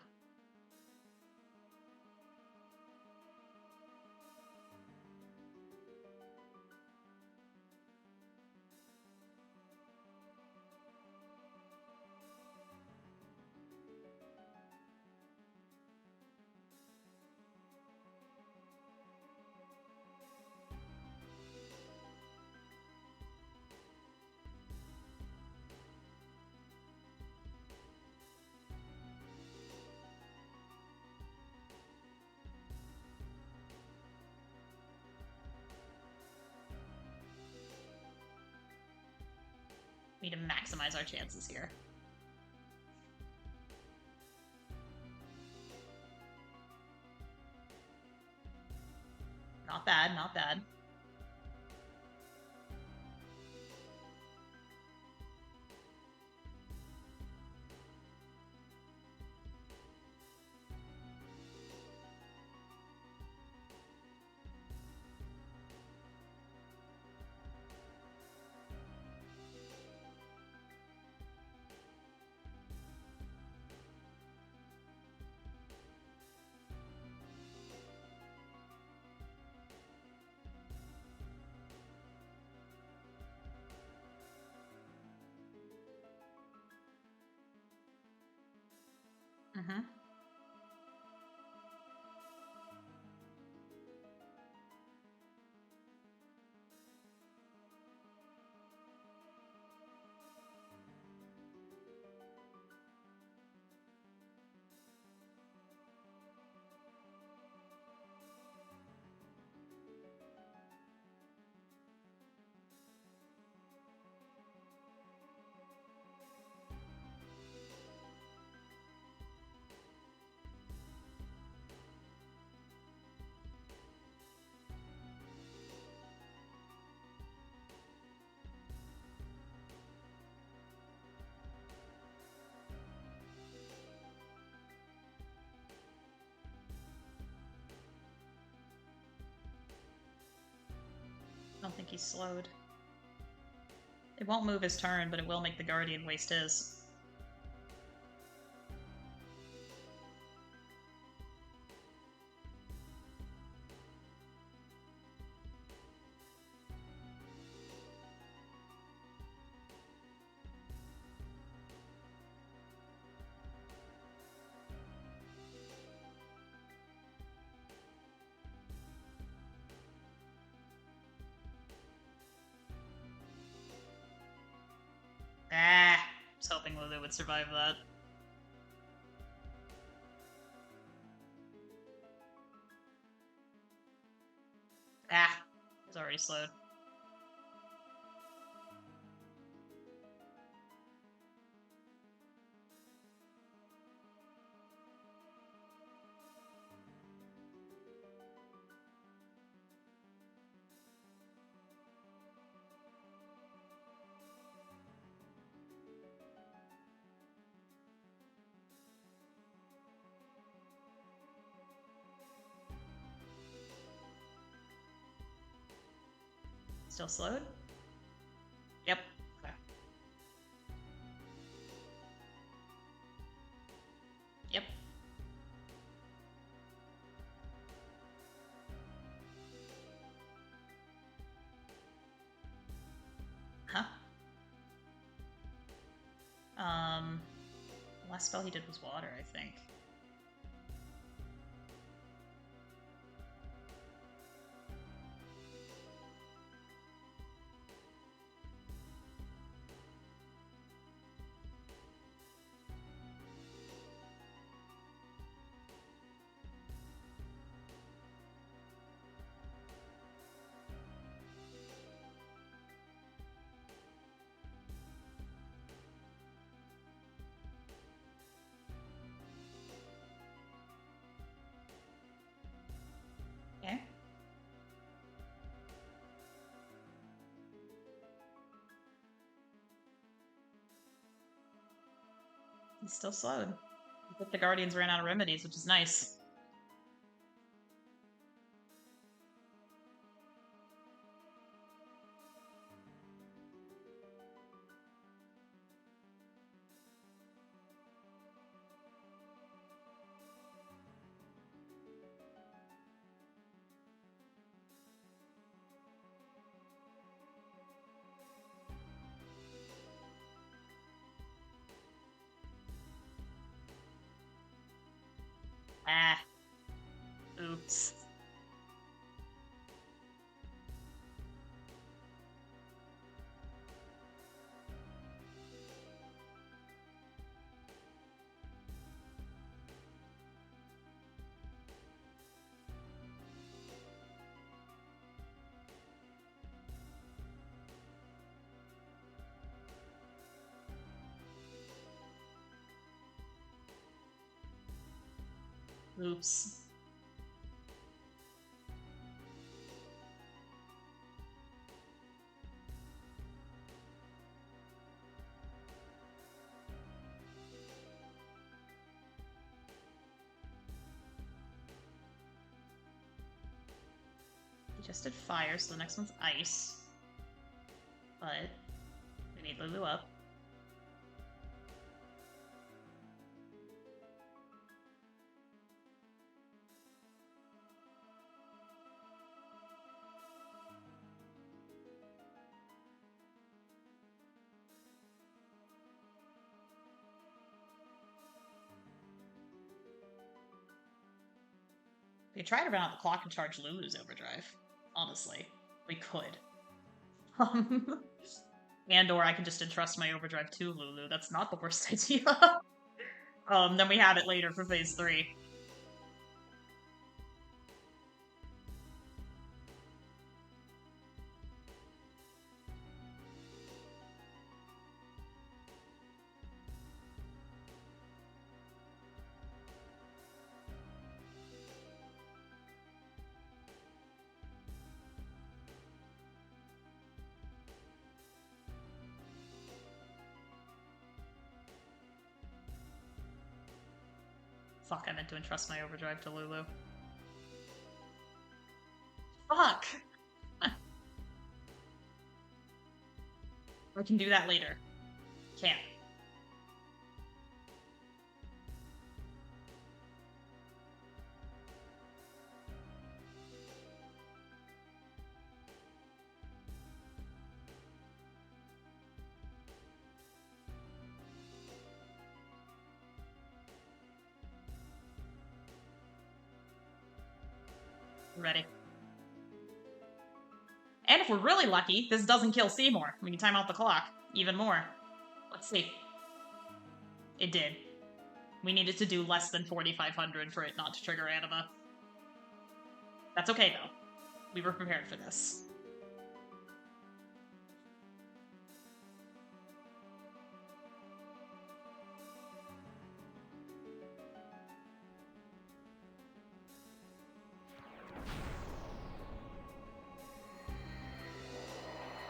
We need to maximize our chances here. Not bad, not bad. Mm-hmm. I don't think he's slowed. It won't move his turn, but it will make the Guardian waste his. Ah, I was hoping Lulu would survive that. Ah, it's already slowed. Still slowed? Yep. Okay. Yep. Huh? The last spell he did was water, I think. Okay. He's still slowed. But the Guardians ran out of remedies, which is nice. Ah. Oops. Oops. We just did fire, so the next one's ice. But we need Lulu up. We could try to run out the clock and charge Lulu's overdrive. Honestly, we could. And or I could just entrust my overdrive to Lulu. That's not the worst idea. Then we have it later for phase 3. Fuck, I meant to entrust my overdrive to Lulu. Fuck! I can do that later. Can't. Ready. And if we're really lucky, this doesn't kill Seymour. We can time out the clock even more. Let's see. It did. We needed to do less than 4,500 for it not to trigger Anima. That's okay, though. We were prepared for this.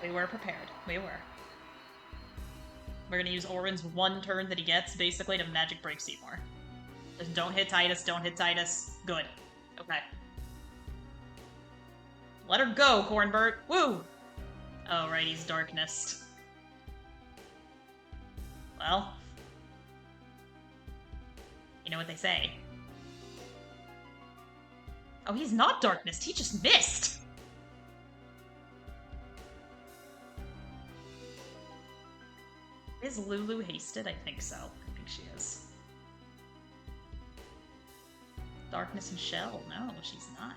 We were prepared. We were. We're gonna use Orin's one turn that he gets, basically, to magic break Seymour. Just don't hit Titus, don't hit Titus. Good. Okay. Let her go, Cornbert! Woo! Oh, right, he's Darkness. Well... you know what they say. Oh, he's not Darkness, he just missed! Is Lulu hasted? I think so. I think she is. Darkness and Shell? No, she's not.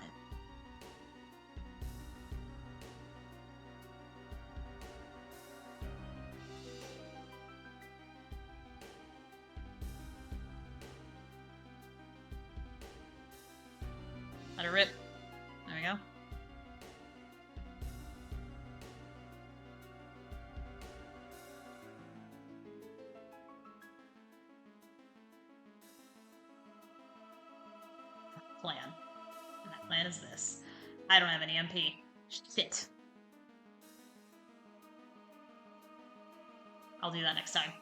Let her rip. There we go. Plan. And that plan is this. I don't have any MP. Shit. I'll do that next time.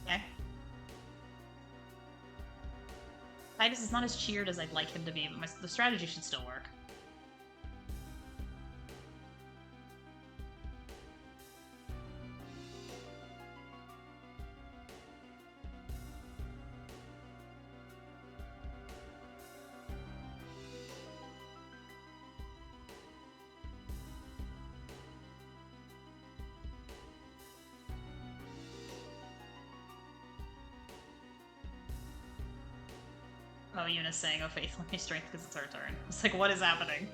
Okay. Titus is not as cheered as I'd like him to be, but the strategy should still work. Oh, Yuna's saying, oh, Faith, let me strength because it's our turn. It's like, what is happening?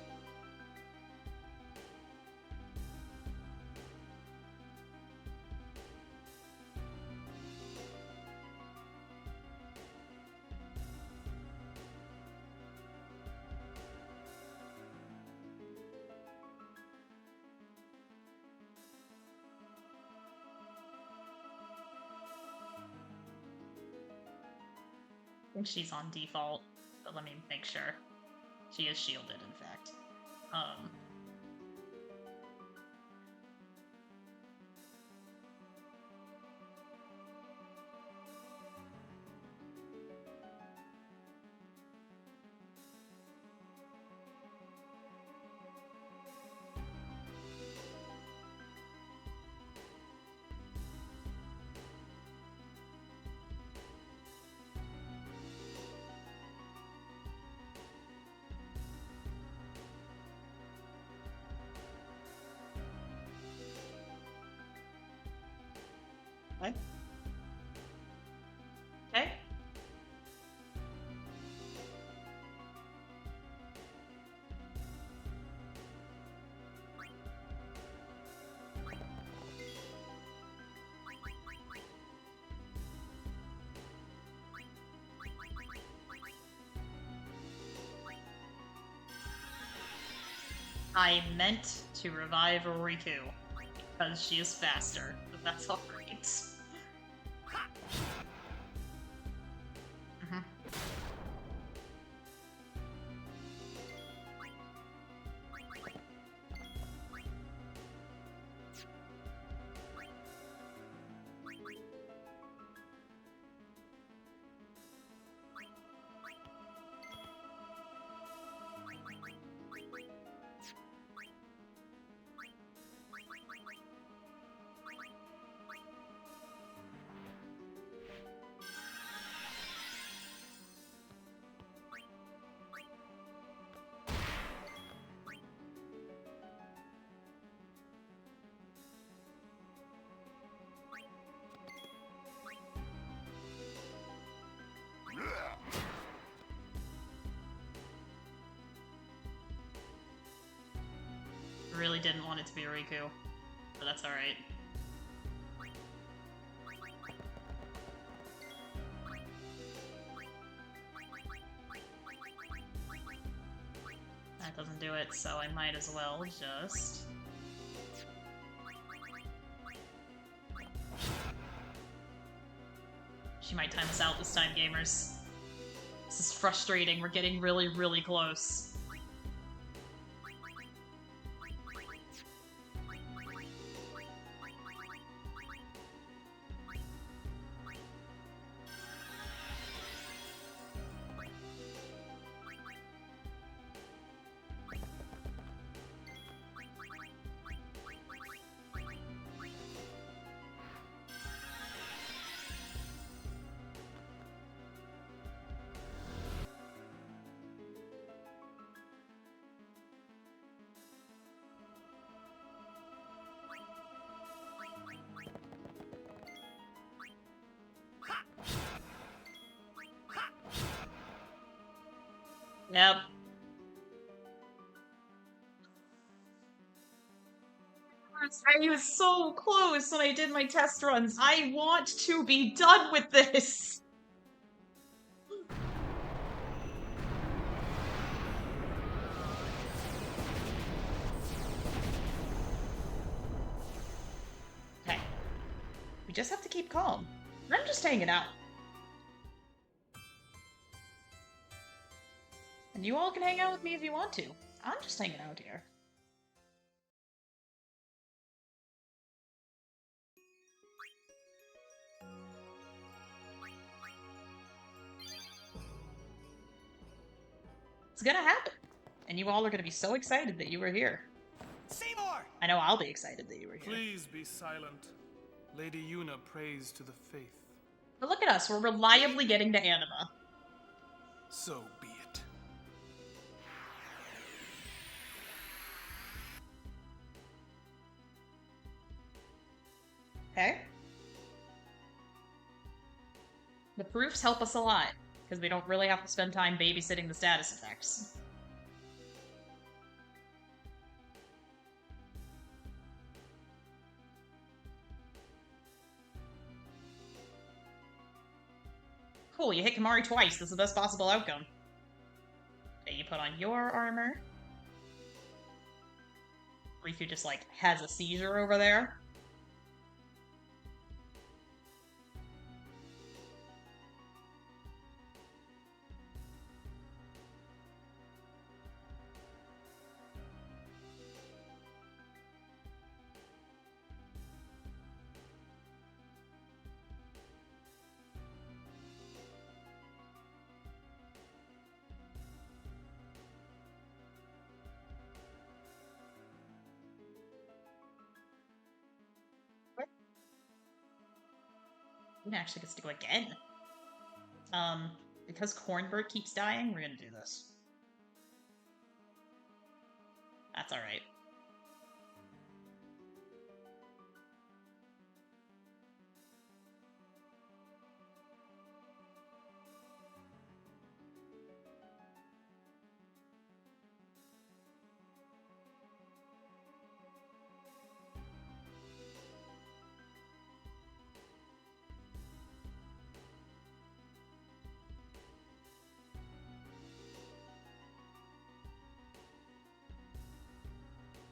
I think she's on default, but let me make sure. She is shielded, in fact. Okay. Okay. I meant to revive Riku because she is faster, but that's alright. Mhm. Really didn't want it to be Riku, but that's alright. That doesn't do it, so I might as well just... She might time us out this time, gamers. This is frustrating. We're getting really, really close. Yep. I was so close when I did my test runs. I want to be done with this. Okay. We just have to keep calm. I'm just hanging out. And you all can hang out with me if you want to. I'm just hanging out here. It's gonna happen. And you all are gonna be so excited that you were here. Seymour! I know I'll be excited that you were here. Please be silent. Lady Yuna prays to the faith. But look at us, we're reliably getting to Anima. So be it. Okay? The proofs help us a lot. because we don't really have to spend time babysitting the status effects. Cool, you hit Kimahri twice. That's the best possible outcome. Okay, you put on your armor. Riku just, like, has a seizure over there. It actually gets to go again. Because Cornbird keeps dying, we're gonna do this. That's alright.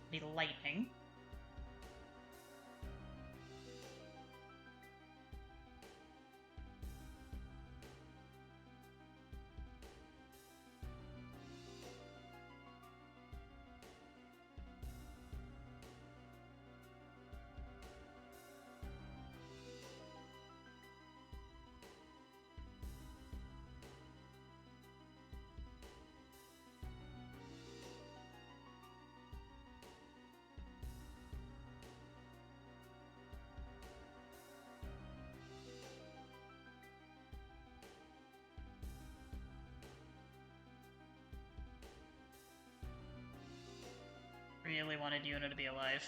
Be lightning. Really wanted Yuna to be alive.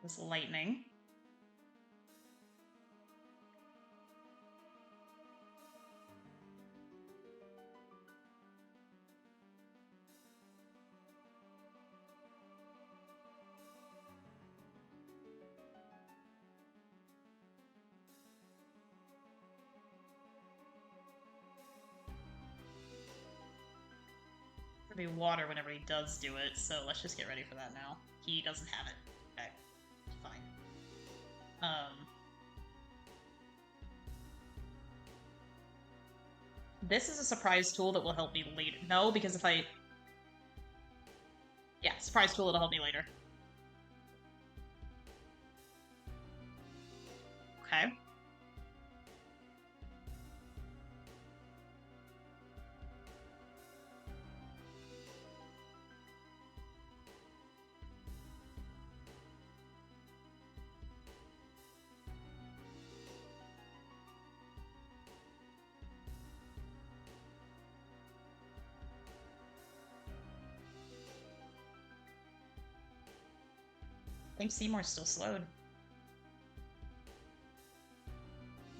This lightning. Be water whenever he does do it, so let's just get ready for that now. He doesn't have it. Okay. Fine. This is a surprise tool that will help me later. No, because if I... Yeah, surprise tool that'll help me later. Okay. I think Seymour's still slowed.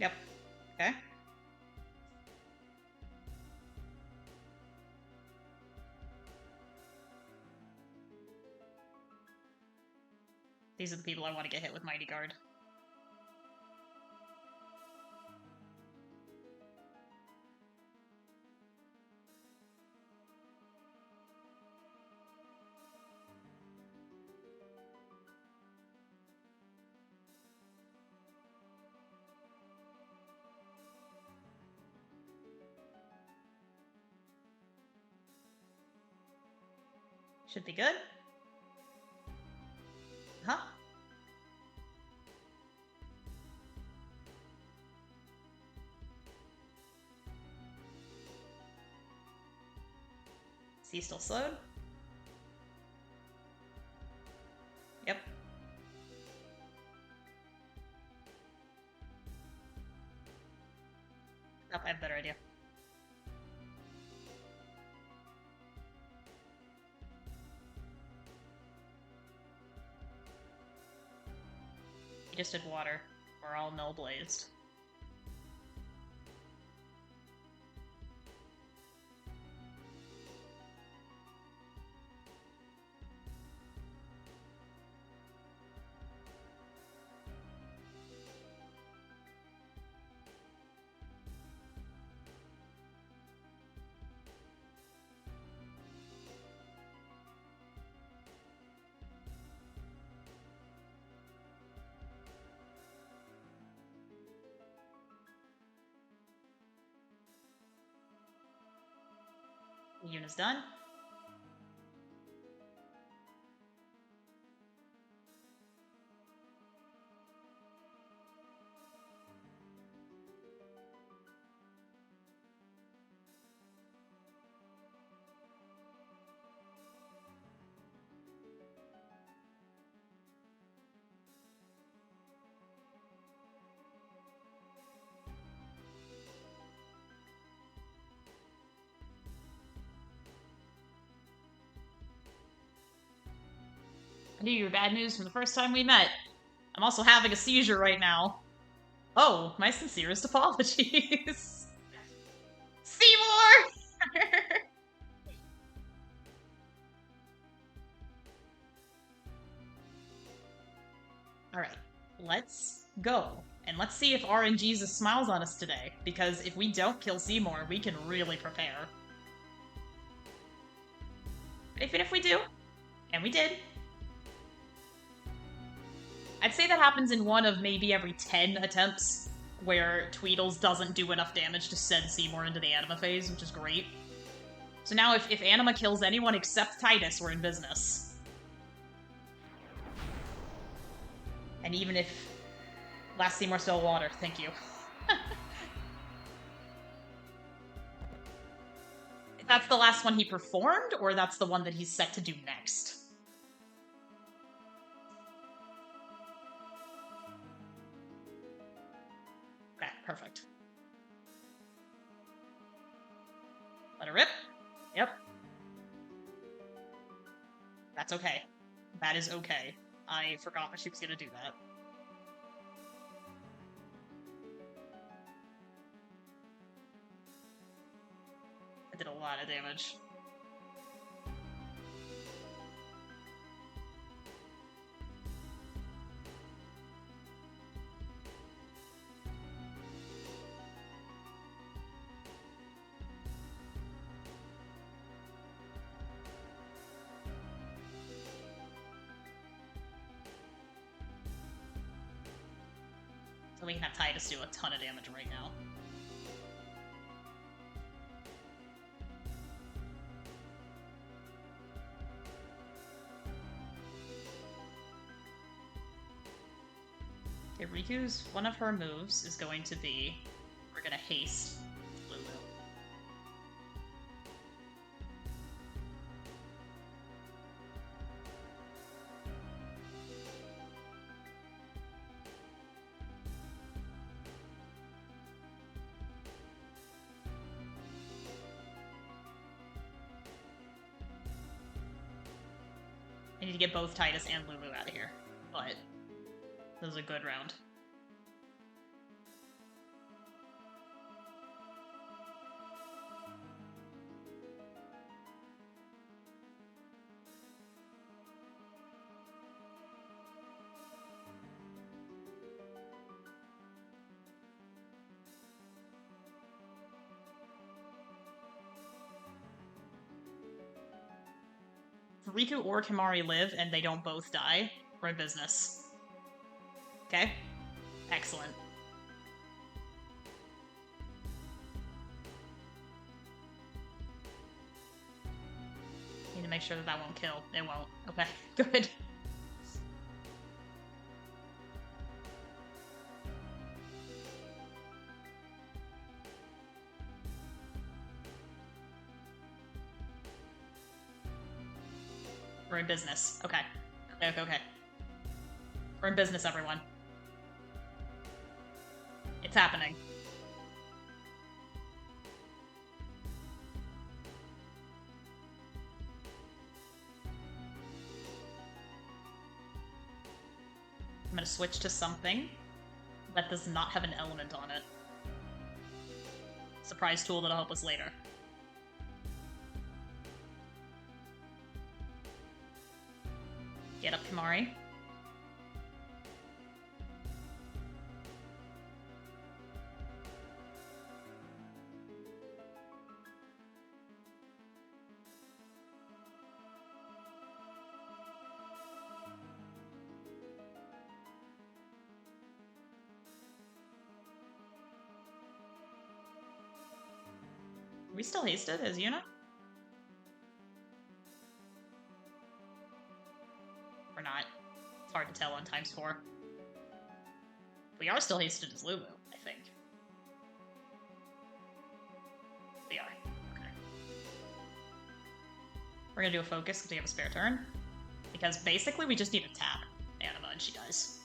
Yep. Okay. These are the people I want to get hit with Mighty Guard. Should be good. Huh? Is he still slowed? Yep. Nope, I have a better idea. He just did water. We're all null blazed. Yuna's done. I knew you were bad news from the first time we met. I'm also having a seizure right now. Oh, my sincerest apologies. Seymour! Alright, let's go. And let's see if RNGesus smiles on us today, because if we don't kill Seymour, we can really prepare. But even if we do, and we did, I'd say that happens in one of maybe every 10 attempts where Tweedles doesn't do enough damage to send Seymour into the Anima phase, which is great. So now if Anima kills anyone except Titus, we're in business. And even if last Seymour still water, thank you. If that's the last one he performed, or that's the one that he's set to do next. Okay, perfect. Let her rip. Yep. That's okay. That is okay. I forgot that she was gonna do that. I did a lot of damage. So we can have Titus do a ton of damage right now. Okay, Riku's, one of her moves is going to be, we're gonna haste Lulu. I need to get both Titus and Lulu out of here, but this is a good round. If Riku or Kimari live and they don't both die, we're in business. Okay? Excellent. Need to make sure that that won't kill. It won't. Okay, good. We're in business. Okay. Okay. We're in business, everyone. It's happening. I'm gonna switch to something that does not have an element on it. Surprise tool that'll help us later. Get up, Kimari. Are we still hasted as Yuna? Or not. It's hard to tell on ×4. We are still hasted as Lulu, I think. We are. Okay. We're gonna do a focus because we have a spare turn. Because basically we just need to tap Anima and she dies.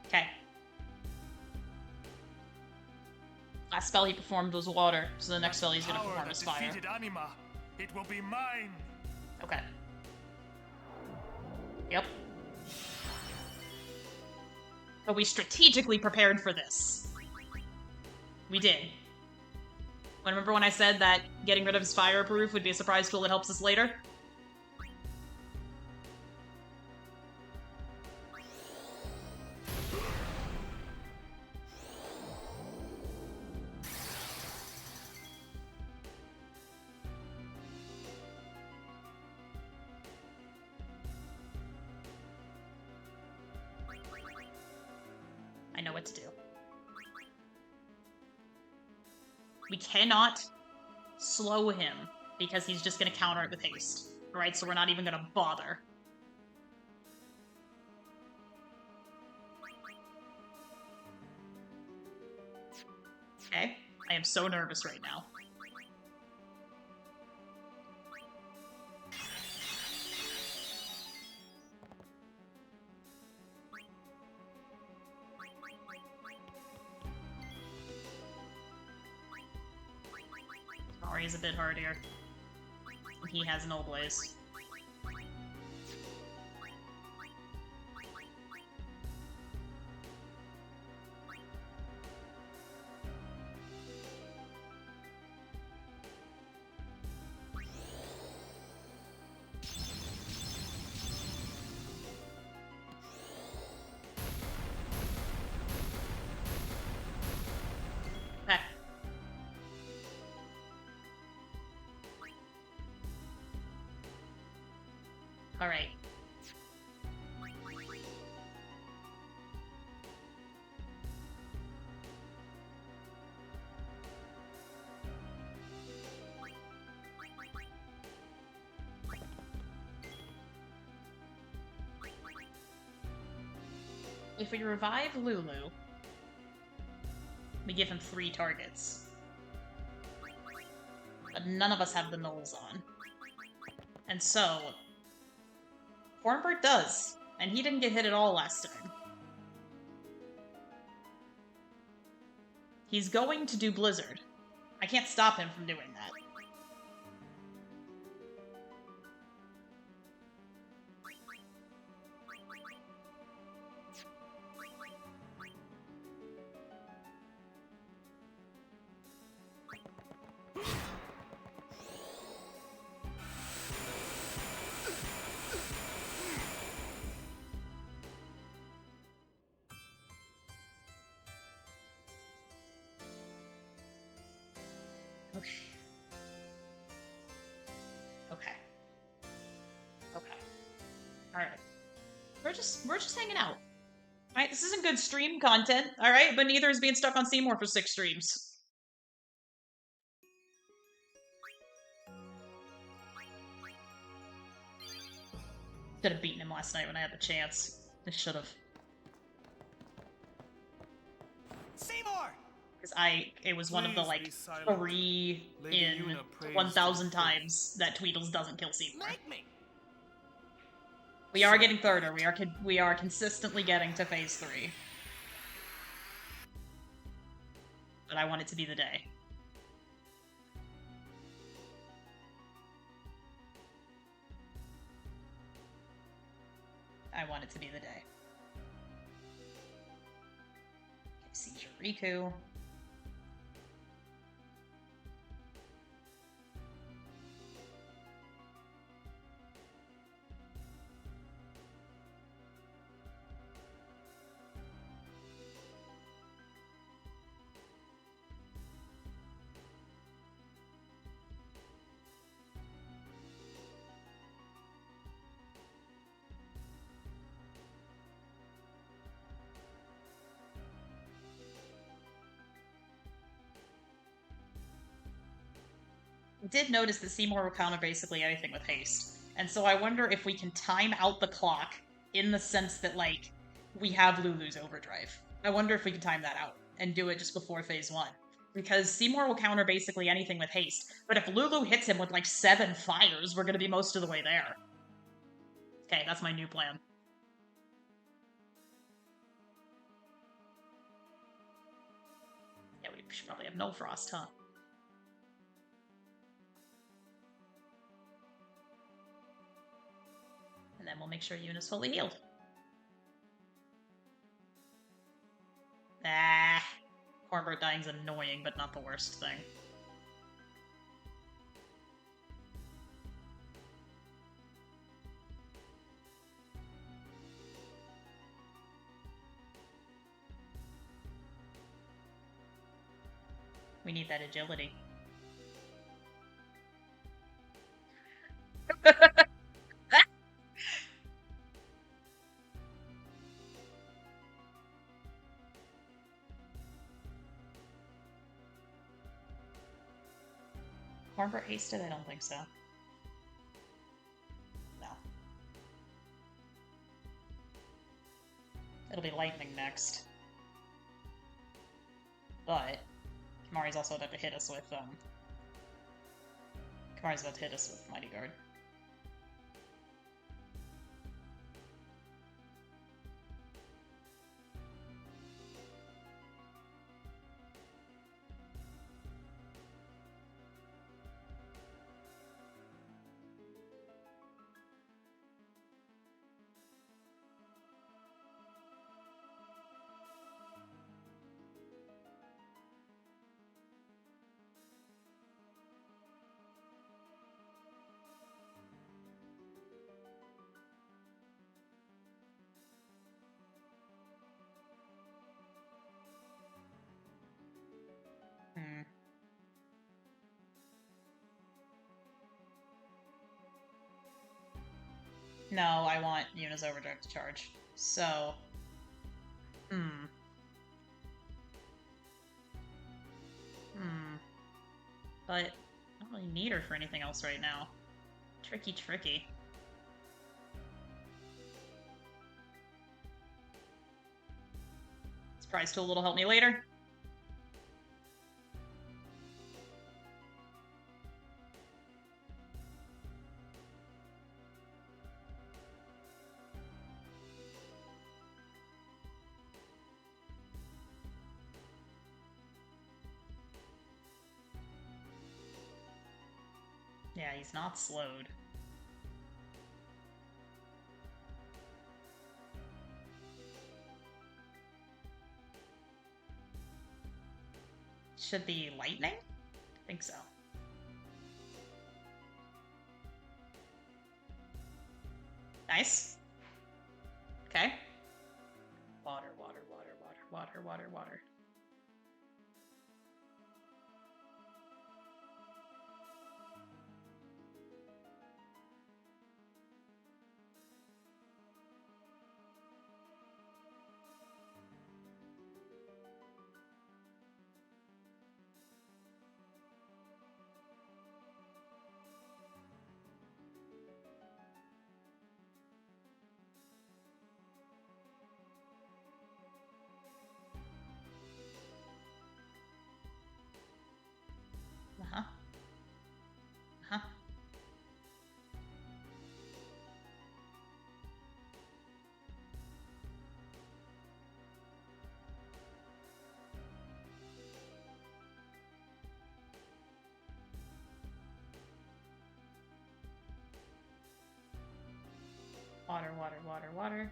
Okay. Last spell he performed was water, so the next spell he's gonna perform is fire. Defeated Anima. It will be mine. Okay. Yep. But we strategically prepared for this. We did. Remember when I said that getting rid of his fire proof would be a surprise tool that helps us later? I know what to do. We cannot slow him because he's just gonna counter it with haste. Right? So we're not even gonna bother. Okay. I am so nervous right now. Is a bit hardier. He has no blaze. Alright. If we revive Lulu, we give him 3 targets. But none of us have the nulls on. And so, Hornbird does, and he didn't get hit at all last time. He's going to do Blizzard. I can't stop him from doing that. Okay. Alright. We're just hanging out. Alright, this isn't good stream content, alright? But neither is being stuck on Seymour for 6 streams. Should have beaten him last night when I had the chance. I should have. Seymour! Because it was one of the, like, 3 in 1,000 times that Tweedles doesn't kill Seymour. Make me! We are getting thirder. We are consistently getting to phase 3. but I want it to be the day. I want it to be the day. Okay, Seizure Riku. I did notice that Seymour will counter basically anything with haste. And so I wonder if we can time out the clock in the sense that, like, we have Lulu's overdrive. I wonder if we can time that out and do it just before phase 1. Because Seymour will counter basically anything with haste. But if Lulu hits him with, like, 7 fires, we're going to be most of the way there. Okay, that's my new plan. Yeah, we should probably have no frost, huh? And then we'll make sure Yuna's fully healed. Ah, Cornbird dying's annoying, but not the worst thing. We need that agility. Cornbird hasted? I don't think so. No. It'll be lightning next. But Kamari's also about to hit us with, Kamari's about to hit us with Mighty Guard. No, I want Yuna's overdrive to charge. So... But I don't really need her for anything else right now. Tricky, tricky. Surprise tool will help me later. Yeah, he's not slowed. Should be lightning? I think so. Nice. Okay. Water, water, water, water, water, water, water. water, water.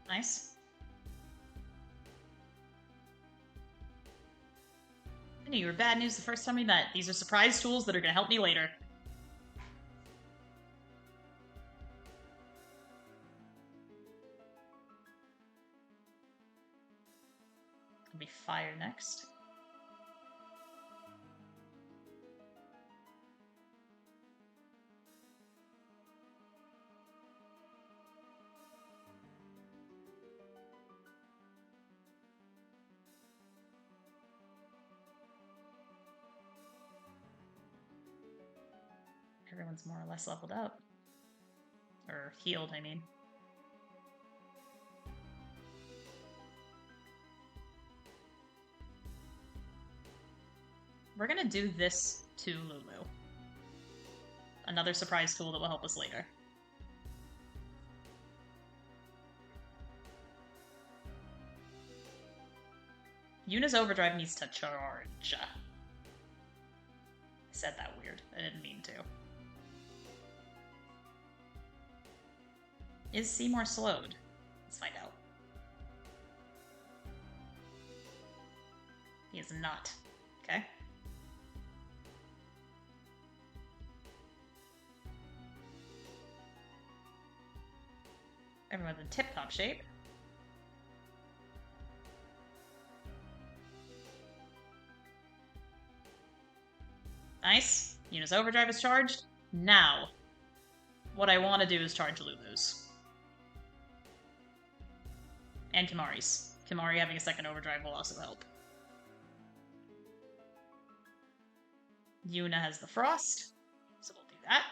Nice. I knew you were bad news the first time we met. These are surprise tools that are going to help me later. It'll be fire next. Everyone's more or less leveled up. Or healed, I mean. We're gonna do this to Lulu. Another surprise tool that will help us later. Yuna's overdrive needs to charge. I said that weird. I didn't mean to. Is Seymour slowed? Let's find out. He is not. Okay. Everyone's in tip-top shape. Nice. Yuna's overdrive is charged. Now, what I want to do is charge Lulu's. And Kimari's. Kimari having a second overdrive will also help. Yuna has the frost, so we'll do that.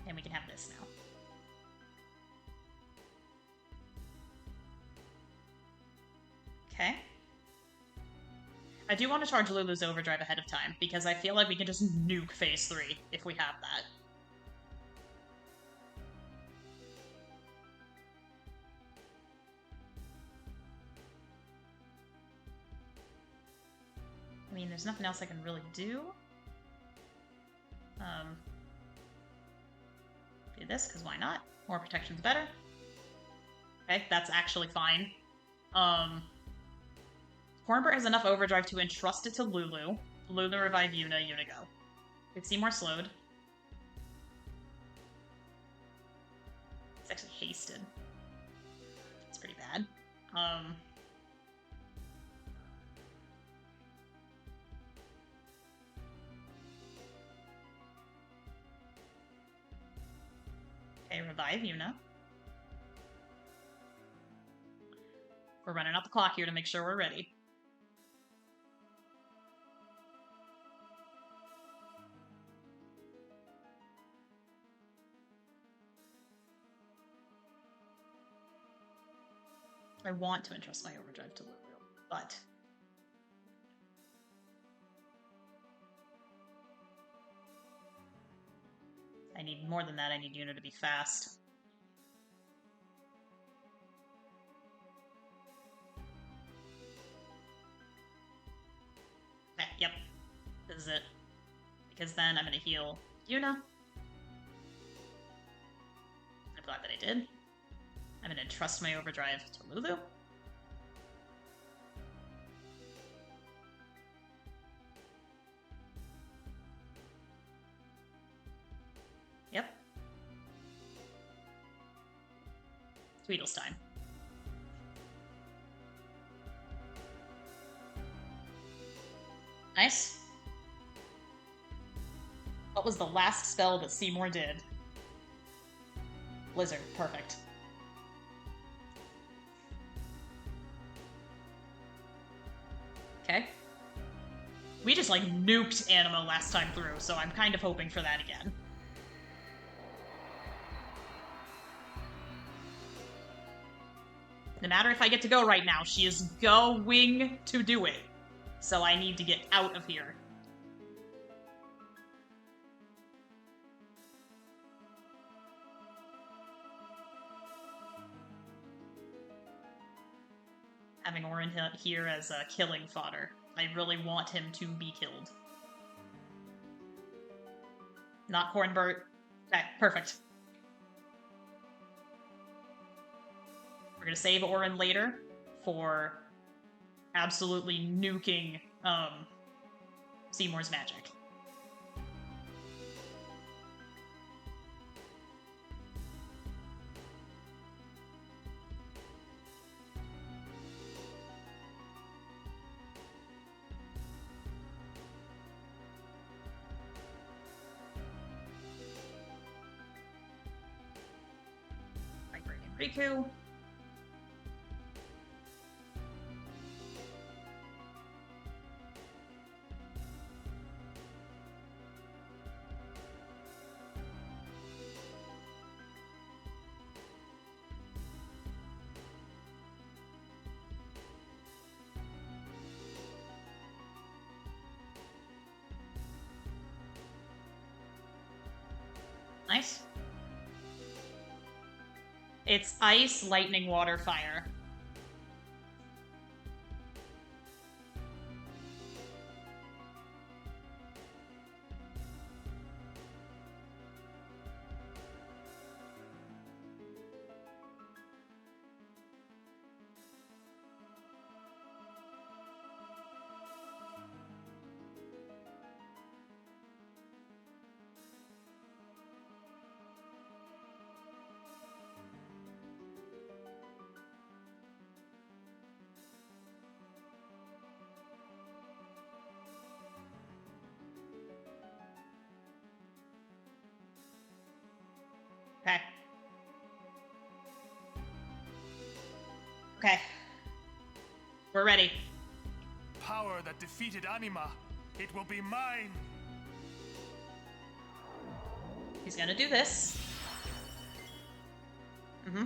And we can have this now. Okay. I do want to charge Lulu's overdrive ahead of time, because I feel like we can just nuke phase 3 if we have that. I mean, there's nothing else I can really do. Do this, because why not? More protection's better. Okay, that's actually fine. Hornbert has enough overdrive to entrust it to Lulu. Lulu revive Yuna, Yuna go. It's Seymour slowed. It's actually hasted. It's pretty bad. Okay, revive Yuna. We're running out the clock here to make sure we're ready. I want to entrust my overdrive to Lulu, but I need more than that. I need Yuna to be fast. Okay, yep. This is it. Because then I'm going to heal Yuna. I'm glad that I did. I'm going to entrust my overdrive to Lulu. Yep. Tweedle's time. Nice. Oh, What was the last spell that Seymour did? Blizzard. Perfect. Okay. We just, like, nuked Anima last time through, so I'm kind of hoping for that again. No matter if I get to go right now, she is going to do it. So I need to get out of here. Having Orin here as a killing fodder. I really want him to be killed. Not Cornbert. Okay, perfect. We're gonna save Orin later for absolutely nuking Seymour's magic. Riku. Nice. It's ice, lightning, water, fire. Okay. Okay. We're ready. Power that defeated Anima, it will be mine. He's gonna do this. Mm-hmm.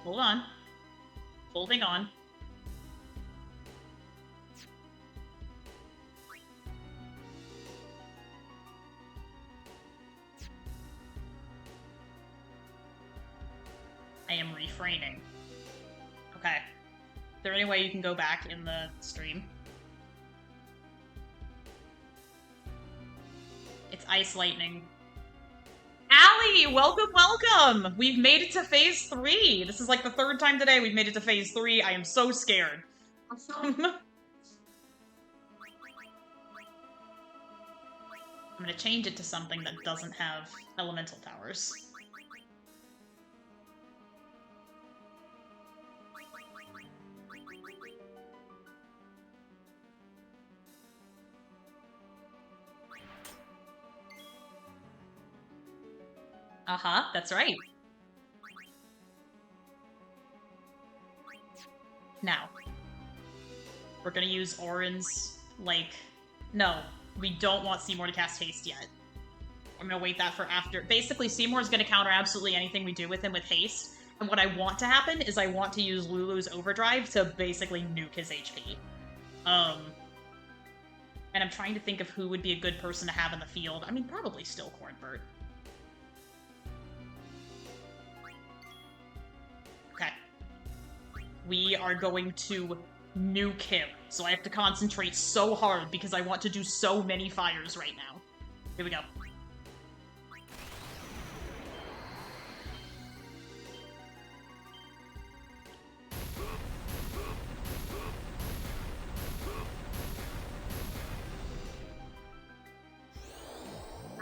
Hold on. Holding on. I am refraining. Okay. Is there any way you can go back in the stream? It's ice lightning. Allie, welcome, welcome! We've made it to phase 3. This is like the 3rd time today we've made it to phase 3. I am so scared. I'm gonna change it to something that doesn't have elemental powers. Uh-huh, that's right. Now, we're gonna use Orin's, like... No, we don't want Seymour to cast haste yet. I'm gonna wait that for after. Basically, Seymour's gonna counter absolutely anything we do with him with haste, and what I want to happen is I want to use Lulu's overdrive to basically nuke his HP. And I'm trying to think of who would be a good person to have in the field. I mean, probably still Cornbert. Okay. We are going to nuke him. So I have to concentrate so hard because I want to do so many fires right now. Here we go.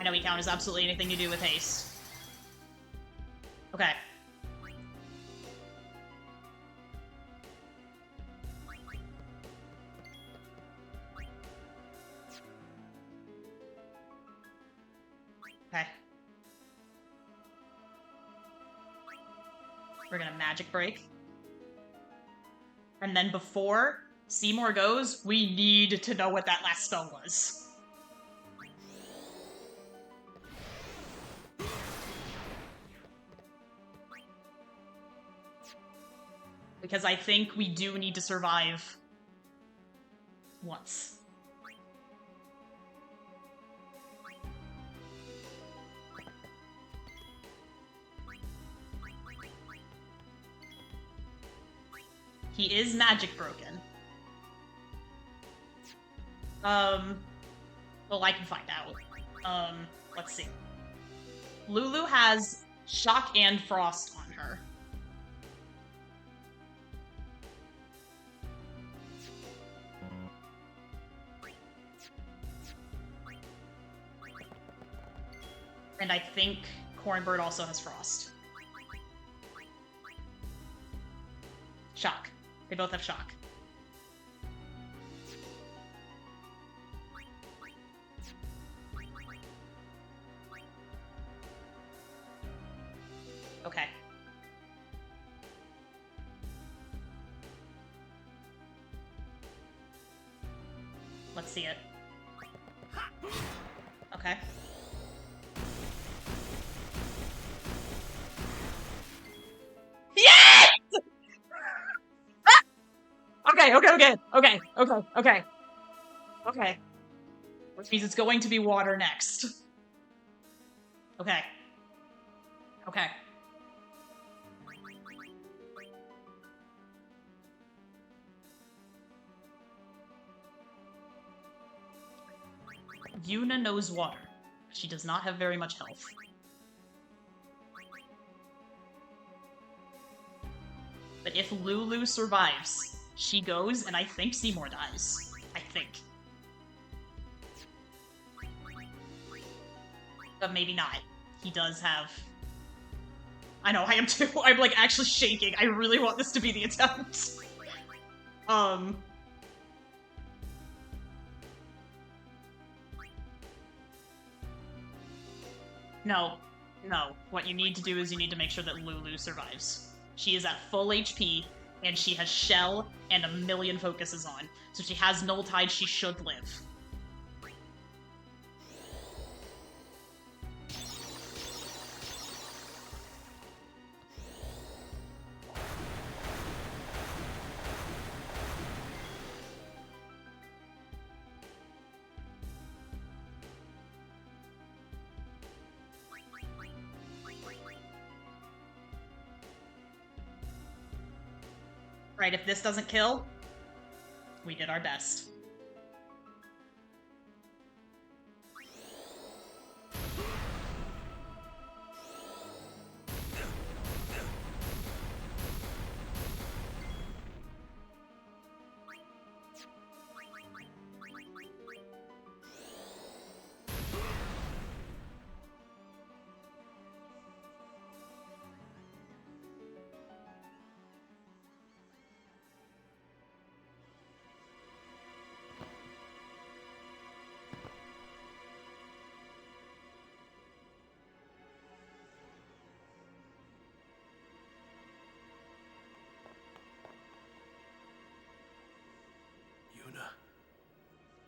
know he counters absolutely anything you do with haste. Okay. Okay. We're gonna magic break. And then before Seymour goes, we need to know what that last spell was. Because I think we do need to survive once. He is magic broken. Well, I can find out. Let's see. Lulu has shock and frost on her. And I think Cornbird also has frost. Shock. They both have shock. Okay. Let's see it. Okay. Yes! Okay. Which means it's going to be water next. Okay. Yuna knows water. She does not have very much health. But if Lulu survives, she goes, and I think Seymour dies. I think. But maybe not. He does have... I know, I am too. I'm, like, actually shaking. I really want this to be the attempt. No. What you need to do is you need to make sure that Lulu survives. She is at full HP, and she has Shell and a million focuses on. So if she has Null Tide, she should live. Right, if this doesn't kill, we did our best.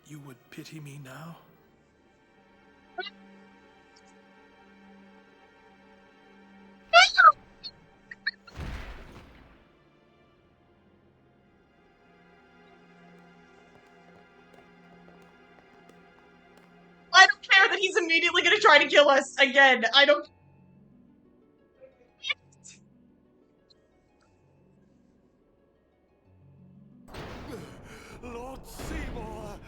You would pity me now? I don't care that he's immediately gonna try to kill us again. I don't... Lord Seymour!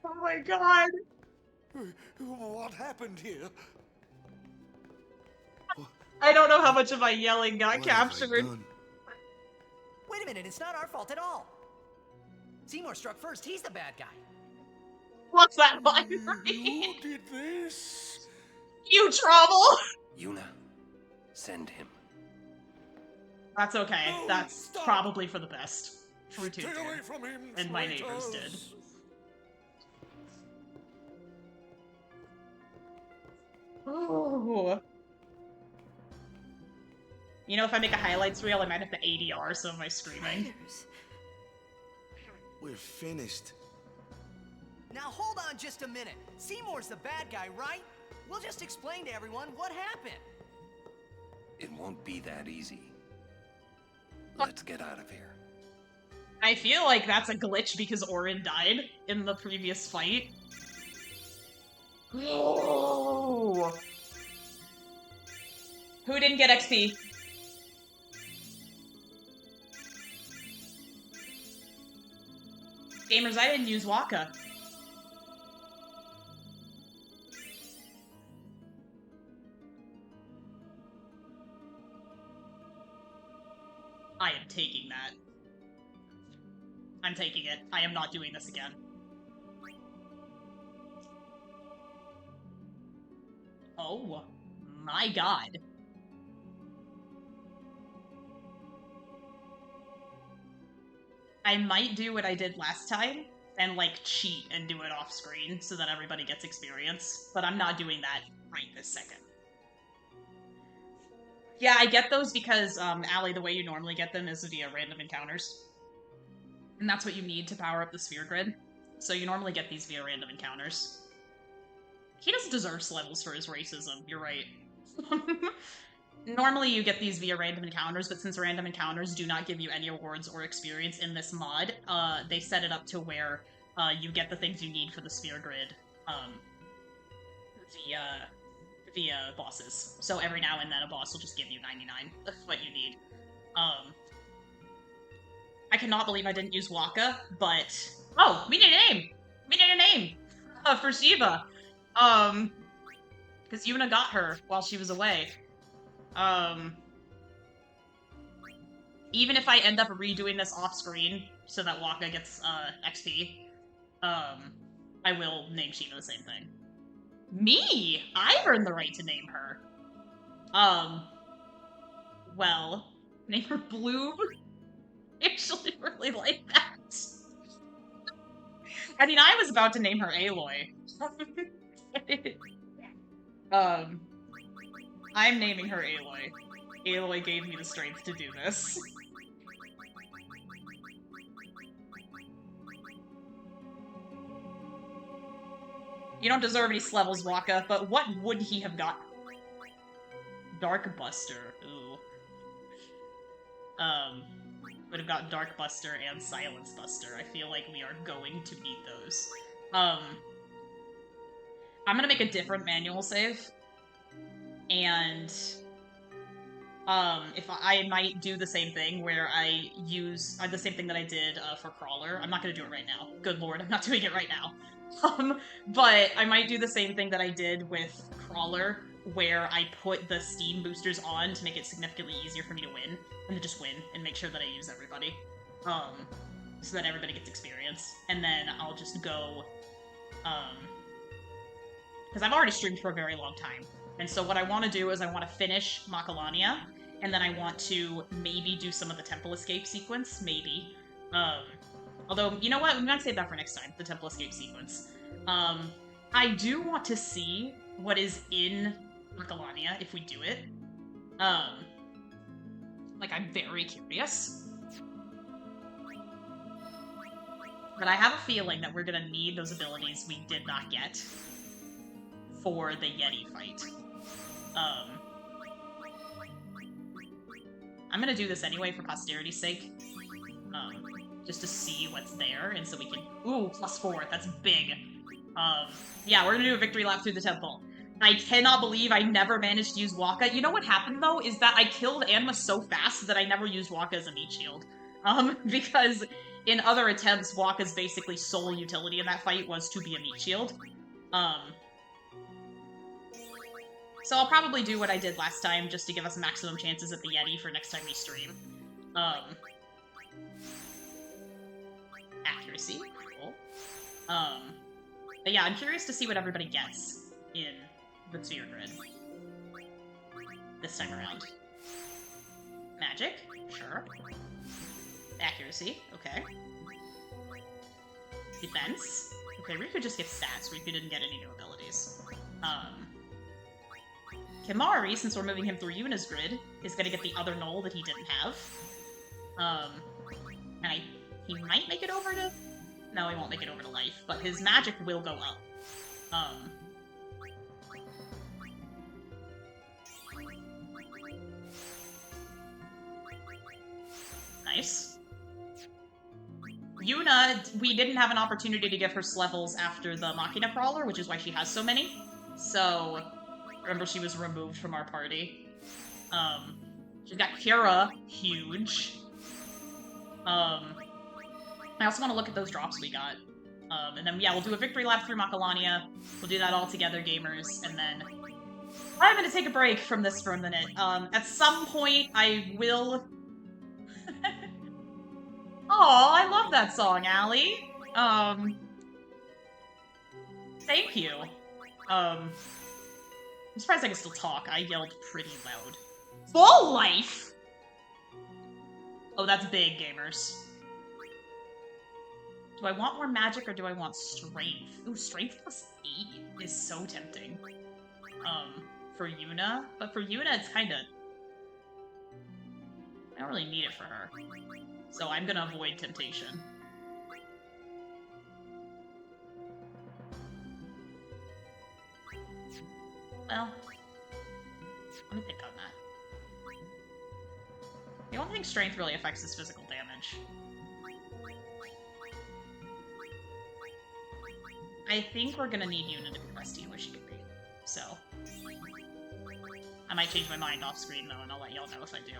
Oh my god! What happened here? I don't know how much of my yelling got What have I captured. done? Wait a minute, it's not our fault at all. Seymour struck first, he's the bad guy. What's that line? You did this? You trouble! Yuna, send him. That's okay. No, That's stop. probably for the best. Fruit Stay away from him, and my neighbors did. traitors. Ooh. You know, if I make a highlights reel, I might have to ADR some of my screaming. Traitors. We're finished. Now hold on just a minute. Seymour's the bad guy, right? We'll just explain to everyone what happened. It won't be that easy. Let's get out of here. I feel like that's a glitch because Orin died in the previous fight. Oh. Who didn't get XP? Gamers, I didn't use Waka. I am taking that. I'm taking it. I am not doing this again. Oh my god. I might do what I did last time and like cheat and do it off screen so that everybody gets experience, but I'm not doing that right this second. Yeah, I get those because, Allie, the way you normally get them is via random encounters. And that's what you need to power up the sphere grid. So you normally get these via random encounters. He doesn't deserve levels for his racism, you're right. Normally you get these via random encounters, but since random encounters do not give you any awards or experience in this mod, they set it up to where you get the things you need for the sphere grid via bosses. So every now and then a boss will just give you 99 of what you need. I cannot believe I didn't use Waka, but... Oh! We need a name! We need a name! For Shiva! Because Yuna got her while she was away. Even if I end up redoing this off-screen so that Waka gets, XP, I will name Shiva the same thing. Me! I've earned the right to name her. Well, name her Bloom? I actually really like that. I mean, I was about to name her Aloy. I'm naming her Aloy. Aloy gave me the strength to do this. You don't deserve any levels, Waka, but what would he have got? Dark Buster. Ooh. Would have got Dark Buster and Silence Buster. I feel like we are going to need those. I'm gonna make a different manual save. And if I might do the same thing where I use the same thing that I did for Crawler. I'm not gonna do it right now. Good lord, I'm not doing it right now. But I might do the same thing that I did with Crawler, where I put the Steam boosters on to make it significantly easier for me to win, and to just win and make sure that I use everybody, so that everybody gets experience. And then I'll just go, because I've already streamed for a very long time. And so what I want to do is I want to finish Macalania, and then I want to maybe do some of the Temple Escape sequence, maybe. Although, you know what? I'm gonna save that for next time, the Temple Escape sequence. I do want to see what is in Macalania if we do it. Like, I'm very curious. But I have a feeling that we're gonna need those abilities we did not get for the Yeti fight. I'm gonna do this anyway for posterity's sake. Just to see what's there, and so we can... Ooh, +4, that's big. Yeah, we're gonna do a victory lap through the temple. I cannot believe I never managed to use Waka. You know what happened, though, is that I killed Anima so fast that I never used Waka as a meat shield. Because in other attempts, Waka's basically sole utility in that fight was to be a meat shield. So I'll probably do what I did last time, just to give us maximum chances at the Yeti for next time we stream. Accuracy, cool. But yeah, I'm curious to see what everybody gets in the sphere grid. This time around. Magic, sure. Accuracy, okay. Defense. Okay, Riku just gets stats. Riku didn't get any new abilities. Kimari, since we're moving him through Yuna's grid, is gonna get the other null that he didn't have. And he might make it over to... No, he won't make it over to life, but his magic will go up. Nice. Yuna, we didn't have an opportunity to give her levels after the Machina Crawler, which is why she has so many. So, remember she was removed from our party. She's got Kira, huge. I also want to look at those drops we got. And then, yeah, we'll do a victory lap through Macalania. We'll do that all together, gamers, and then... I'm gonna take a break from this for a minute. At some point, I will... Oh, I love that song, Allie. Thank you. I'm surprised I can still talk. I yelled pretty loud. Full life! Oh, that's big, gamers. Do I want more magic or do I want strength? Ooh, strength plus 8 is so tempting. For Yuna. But for Yuna, it's kinda... I don't really need it for her. So I'm gonna avoid temptation. Well, let me think on that. The only thing strength really affects is physical damage. I think we're gonna need Yuna to be the best healer she can be. So, I might change my mind off screen though, and I'll let y'all know if I do.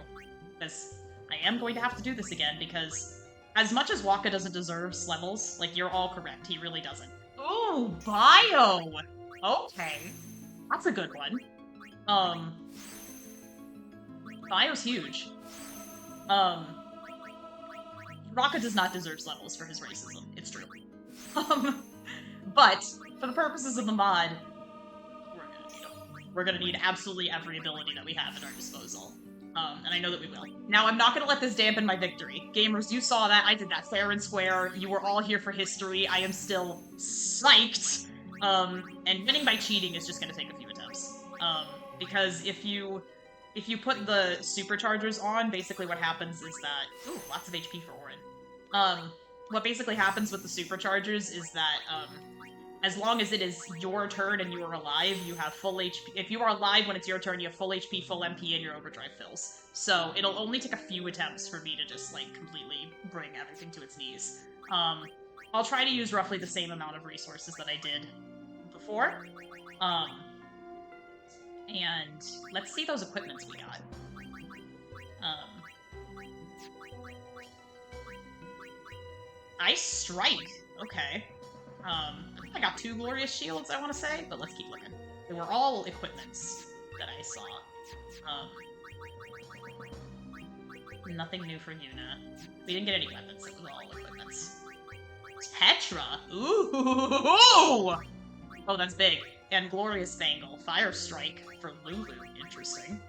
Because I am going to have to do this again, because as much as Waka doesn't deserve levels, like, you're all correct, he really doesn't. Ooh, Bio! Okay. That's a good one. Bio's huge. Raka does not deserve levels for his racism. It's true. But, for the purposes of the mod, we're gonna need absolutely every ability that we have at our disposal. And I know that we will. Now, I'm not gonna let this dampen my victory. Gamers, you saw that. I did that fair and square. You were all here for history. I am still psyched. And winning by cheating is just gonna take a few attempts. Because if you put the superchargers on, basically what happens is that... Ooh, lots of HP for Orin. What basically happens with the superchargers is that, as long as it is your turn and you are alive, you have full HP. If you are alive when it's your turn, you have full HP, full MP, and your overdrive fills. So it'll only take a few attempts for me to just, like, completely bring everything to its knees. I'll try to use roughly the same amount of resources that I did before. And let's see those equipments we got. Ice Strike. Okay. I think I got 2 Glorious Shields, I want to say, but let's keep looking. They were all equipments that I saw. Nothing new for Yuna. We didn't get any weapons, it was all equipments. Tetra! Ooh! Oh, that's big. And Glorious Bangle. Fire Strike for Lulu. Interesting.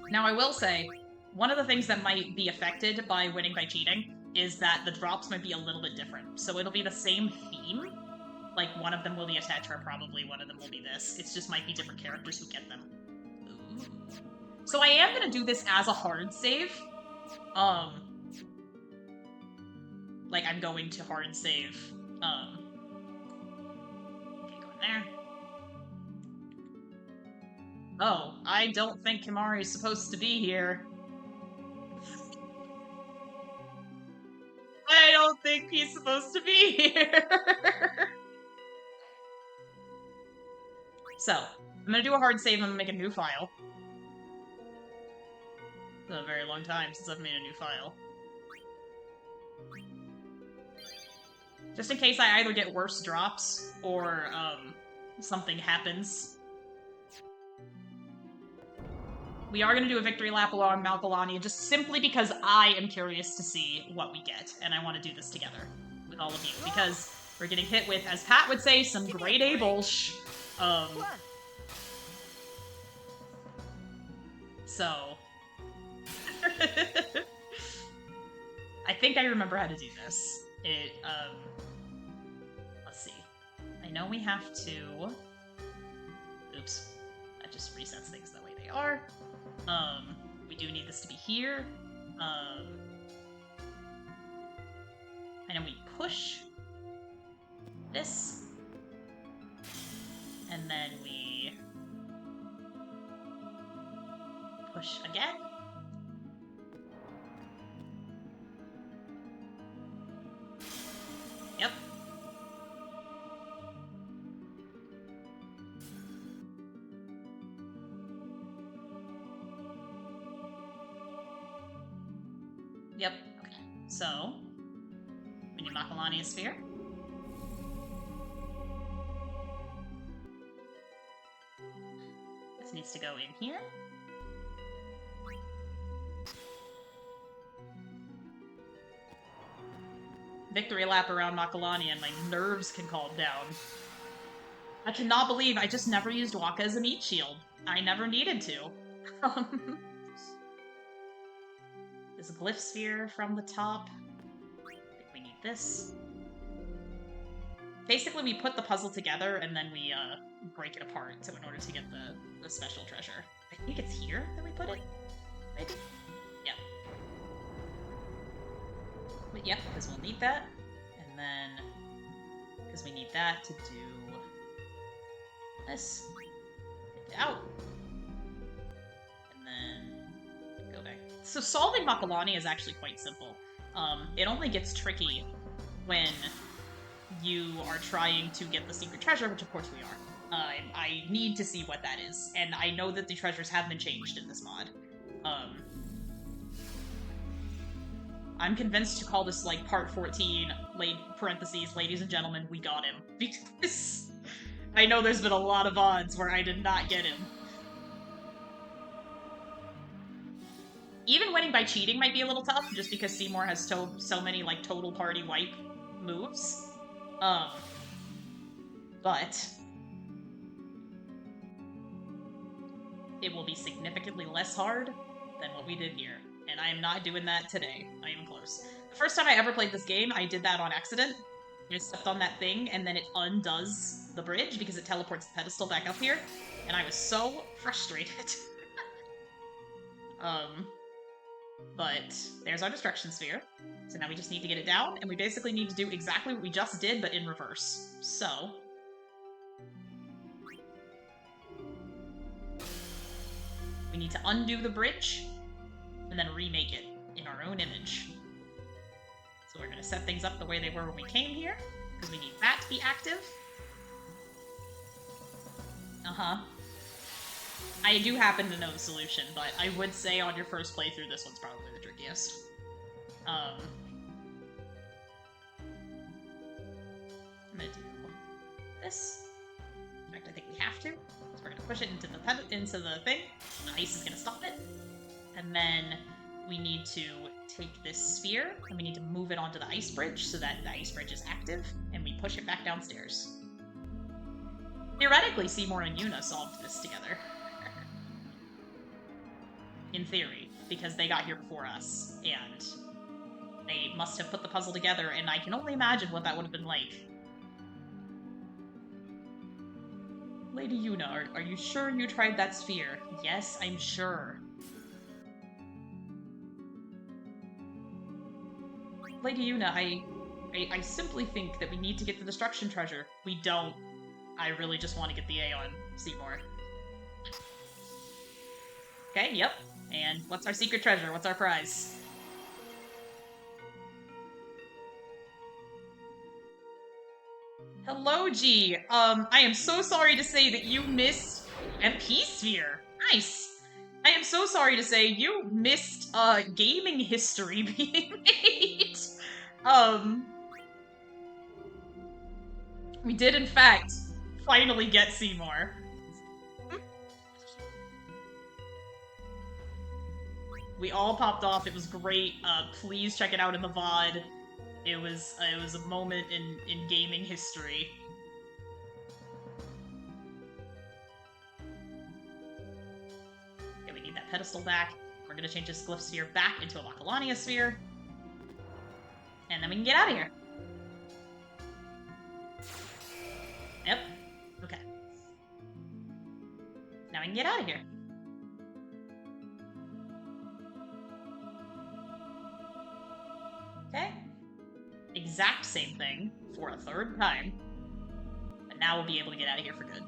Now, I will say, one of the things that might be affected by winning by cheating is that the drops might be a little bit different. So it'll be the same theme. Like, one of them will be a Tetra, probably one of them will be this. It just might be different characters who get them. Ooh. So I am gonna do this as a hard save. Like, I'm going to hard save. Okay, go in there. Oh, I don't think Kimari's supposed to be here. I don't think he's supposed to be here. So, I'm gonna do a hard save and I'm gonna make a new file. It's been a very long time since I've made a new file. Just in case I either get worse drops or, something happens. We are going to do a victory lap along Macalania just simply because I am curious to see what we get, and I want to do this together with all of you, because we're getting hit with, as Pat would say, some grade A bullsh. So... I think I remember how to do this. Let's see. I know we have to... Oops. That just resets things the way they are. We do need this to be here. I know we push this. And then we push again. Yep. Yep. Okay. So, we need Macalania sphere. This needs to go in here. Victory lap around Macalania and my nerves can calm down. I cannot believe I just never used Waka as a meat shield. I never needed to. There's a glyph sphere from the top. I think we need this. Basically, we put the puzzle together and then we break it apart in order to get the special treasure. I think it's here that we put it. Maybe? Yeah. But yep, because we'll need that. And then, because we need that to do this. Get it out. And then go back. So solving Macalania is actually quite simple. It only gets tricky when you are trying to get the secret treasure, which of course we are. I need to see what that is, and I know that the treasures have been changed in this mod. I'm convinced to call this, like, part 14, parentheses, ladies and gentlemen, we got him. Because I know there's been a lot of odds where I did not get him. Even winning by cheating might be a little tough, just because Seymour has so many, like, total party wipe moves. But it will be significantly less hard than what we did here. And I am not doing that today. Not even close. The first time I ever played this game, I did that on accident. I stepped on that thing, and then it undoes the bridge because it teleports the pedestal back up here. And I was so frustrated. But there's our destruction sphere. So now we just need to get it down, and we basically need to do exactly what we just did, but in reverse. So... we need to undo the bridge, and then remake it in our own image. So we're going to set things up the way they were when we came here, because we need that to be active. I do happen to know the solution, but I would say on your first playthrough, this one's probably the trickiest. I'm gonna do this. In fact, I think we have to. So we're gonna push it into the thing. The ice is gonna stop it. And then we need to take this sphere, and we need to move it onto the ice bridge so that the ice bridge is active, and we push it back downstairs. Theoretically, Seymour and Yuna solved this together. In theory, because they got here before us, and they must have put the puzzle together, and I can only imagine what that would have been like. Lady Yuna, are you sure you tried that sphere? Yes, I'm sure. Lady Yuna, I simply think that we need to get the destruction treasure. We don't. I really just want to get the A on Seymour. Okay, yep. And what's our secret treasure? What's our prize? Hello, G. I am so sorry to say that you missed MP Sphere. Nice. I am so sorry to say you missed, gaming history being made. We did, in fact, finally get Seymour. We all popped off. It was great. Please check it out in the VOD. It was a moment in gaming history. Yeah, we need that that pedestal back. We're gonna change this glyph sphere back into a Macalania sphere. And then we can get out of here. Yep. Okay. Now we can get out of here. Okay. Exact same thing for a third time. But now we'll be able to get out of here for good.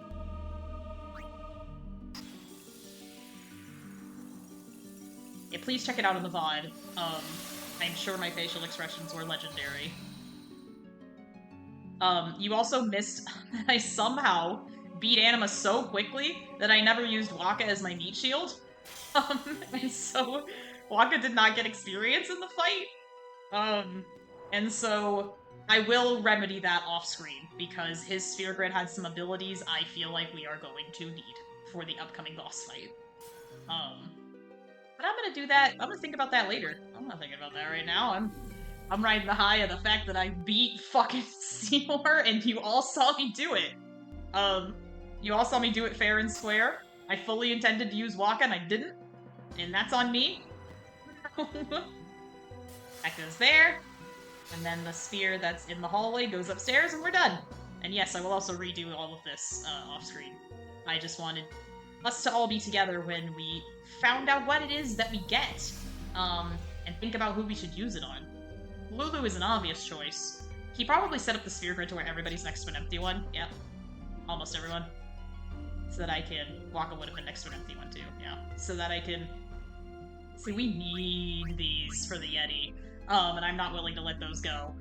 Yeah, please check it out on the VOD. I'm sure my facial expressions were legendary. You also missed that I somehow beat Anima so quickly that I never used Waka as my meat shield. And so Waka did not get experience in the fight. And so I will remedy that off-screen, because his Sphere Grid had some abilities I feel like we are going to need for the upcoming boss fight. But I'm gonna do that. I'm gonna think about that later. I'm not thinking about that right now. I'm riding the high of the fact that I beat fucking Seymour, and you all saw me do it. You all saw me do it fair and square. I fully intended to use Waka, and I didn't. And that's on me. That goes there. And then the sphere that's in the hallway goes upstairs, and we're done. And yes, I will also redo all of this off-screen. I just wanted us to all be together when we found out what it is that we get, and think about who we should use it on. Lulu is an obvious choice. He probably set up the sphere grid to where everybody's next to an empty one. Yep. Almost everyone. So that I can... Waka would have been next to an empty one too, yeah. So that I can... See, we need these for the Yeti. And I'm not willing to let those go.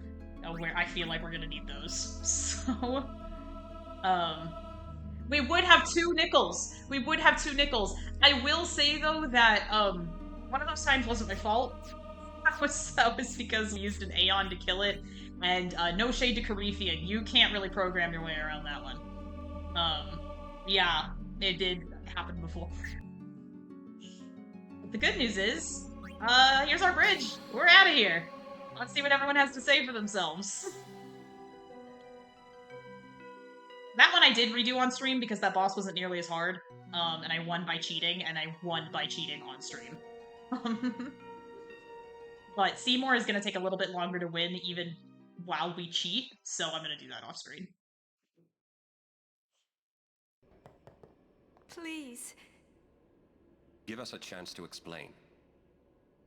Where I feel like we're gonna need those. So... we would have 2 nickels! We would have 2 nickels! I will say, though, that, one of those times wasn't my fault. That was because we used an Aeon to kill it, and, no shade to Carifia, you can't really program your way around that one. Yeah, it did happen before. But the good news is, here's our bridge! We're out of here! Let's see what everyone has to say for themselves. That one I did redo on stream because that boss wasn't nearly as hard, and I won by cheating, and I won by cheating on stream. But Seymour is gonna take a little bit longer to win, even while we cheat, so I'm gonna do that off screen. Please. Give us a chance to explain.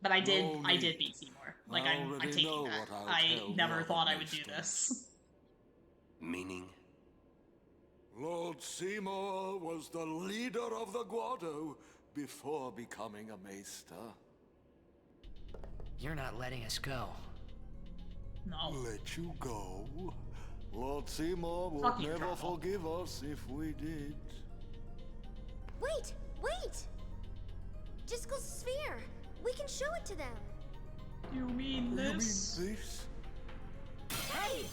But I did beat Seymour. Like, I'm taking that. I never thought I would do this. Meaning? Lord Seymour was the leader of the Guado before becoming a maester. You're not letting us go. No. Let you go? Lord Seymour would Fucking never trouble. forgive us if we did. Wait! Jiskel's sphere! We can show it to them! You mean this? You mean this? Hey!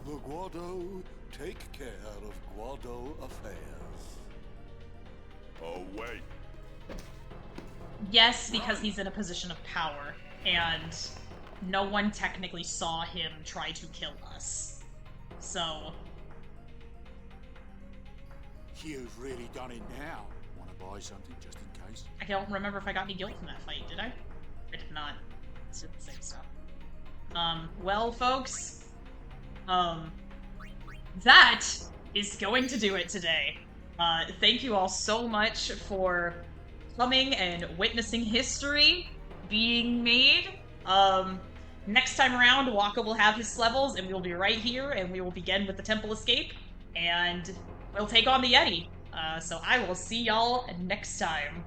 The Guado take care of Guado affairs. Oh, wait. Yes, because he's in a position of power, and no one technically saw him try to kill us. So... You've really done it now. Want to buy something just in case? I don't remember if I got any guilt from that fight, did I? I did not. It's the same stuff. Well, folks, that is going to do it today. Thank you all so much for coming and witnessing history being made. Next time around, Waka will have his levels, and we will be right here, and we will begin with the Temple Escape, and we'll take on the Yeti. So I will see y'all next time.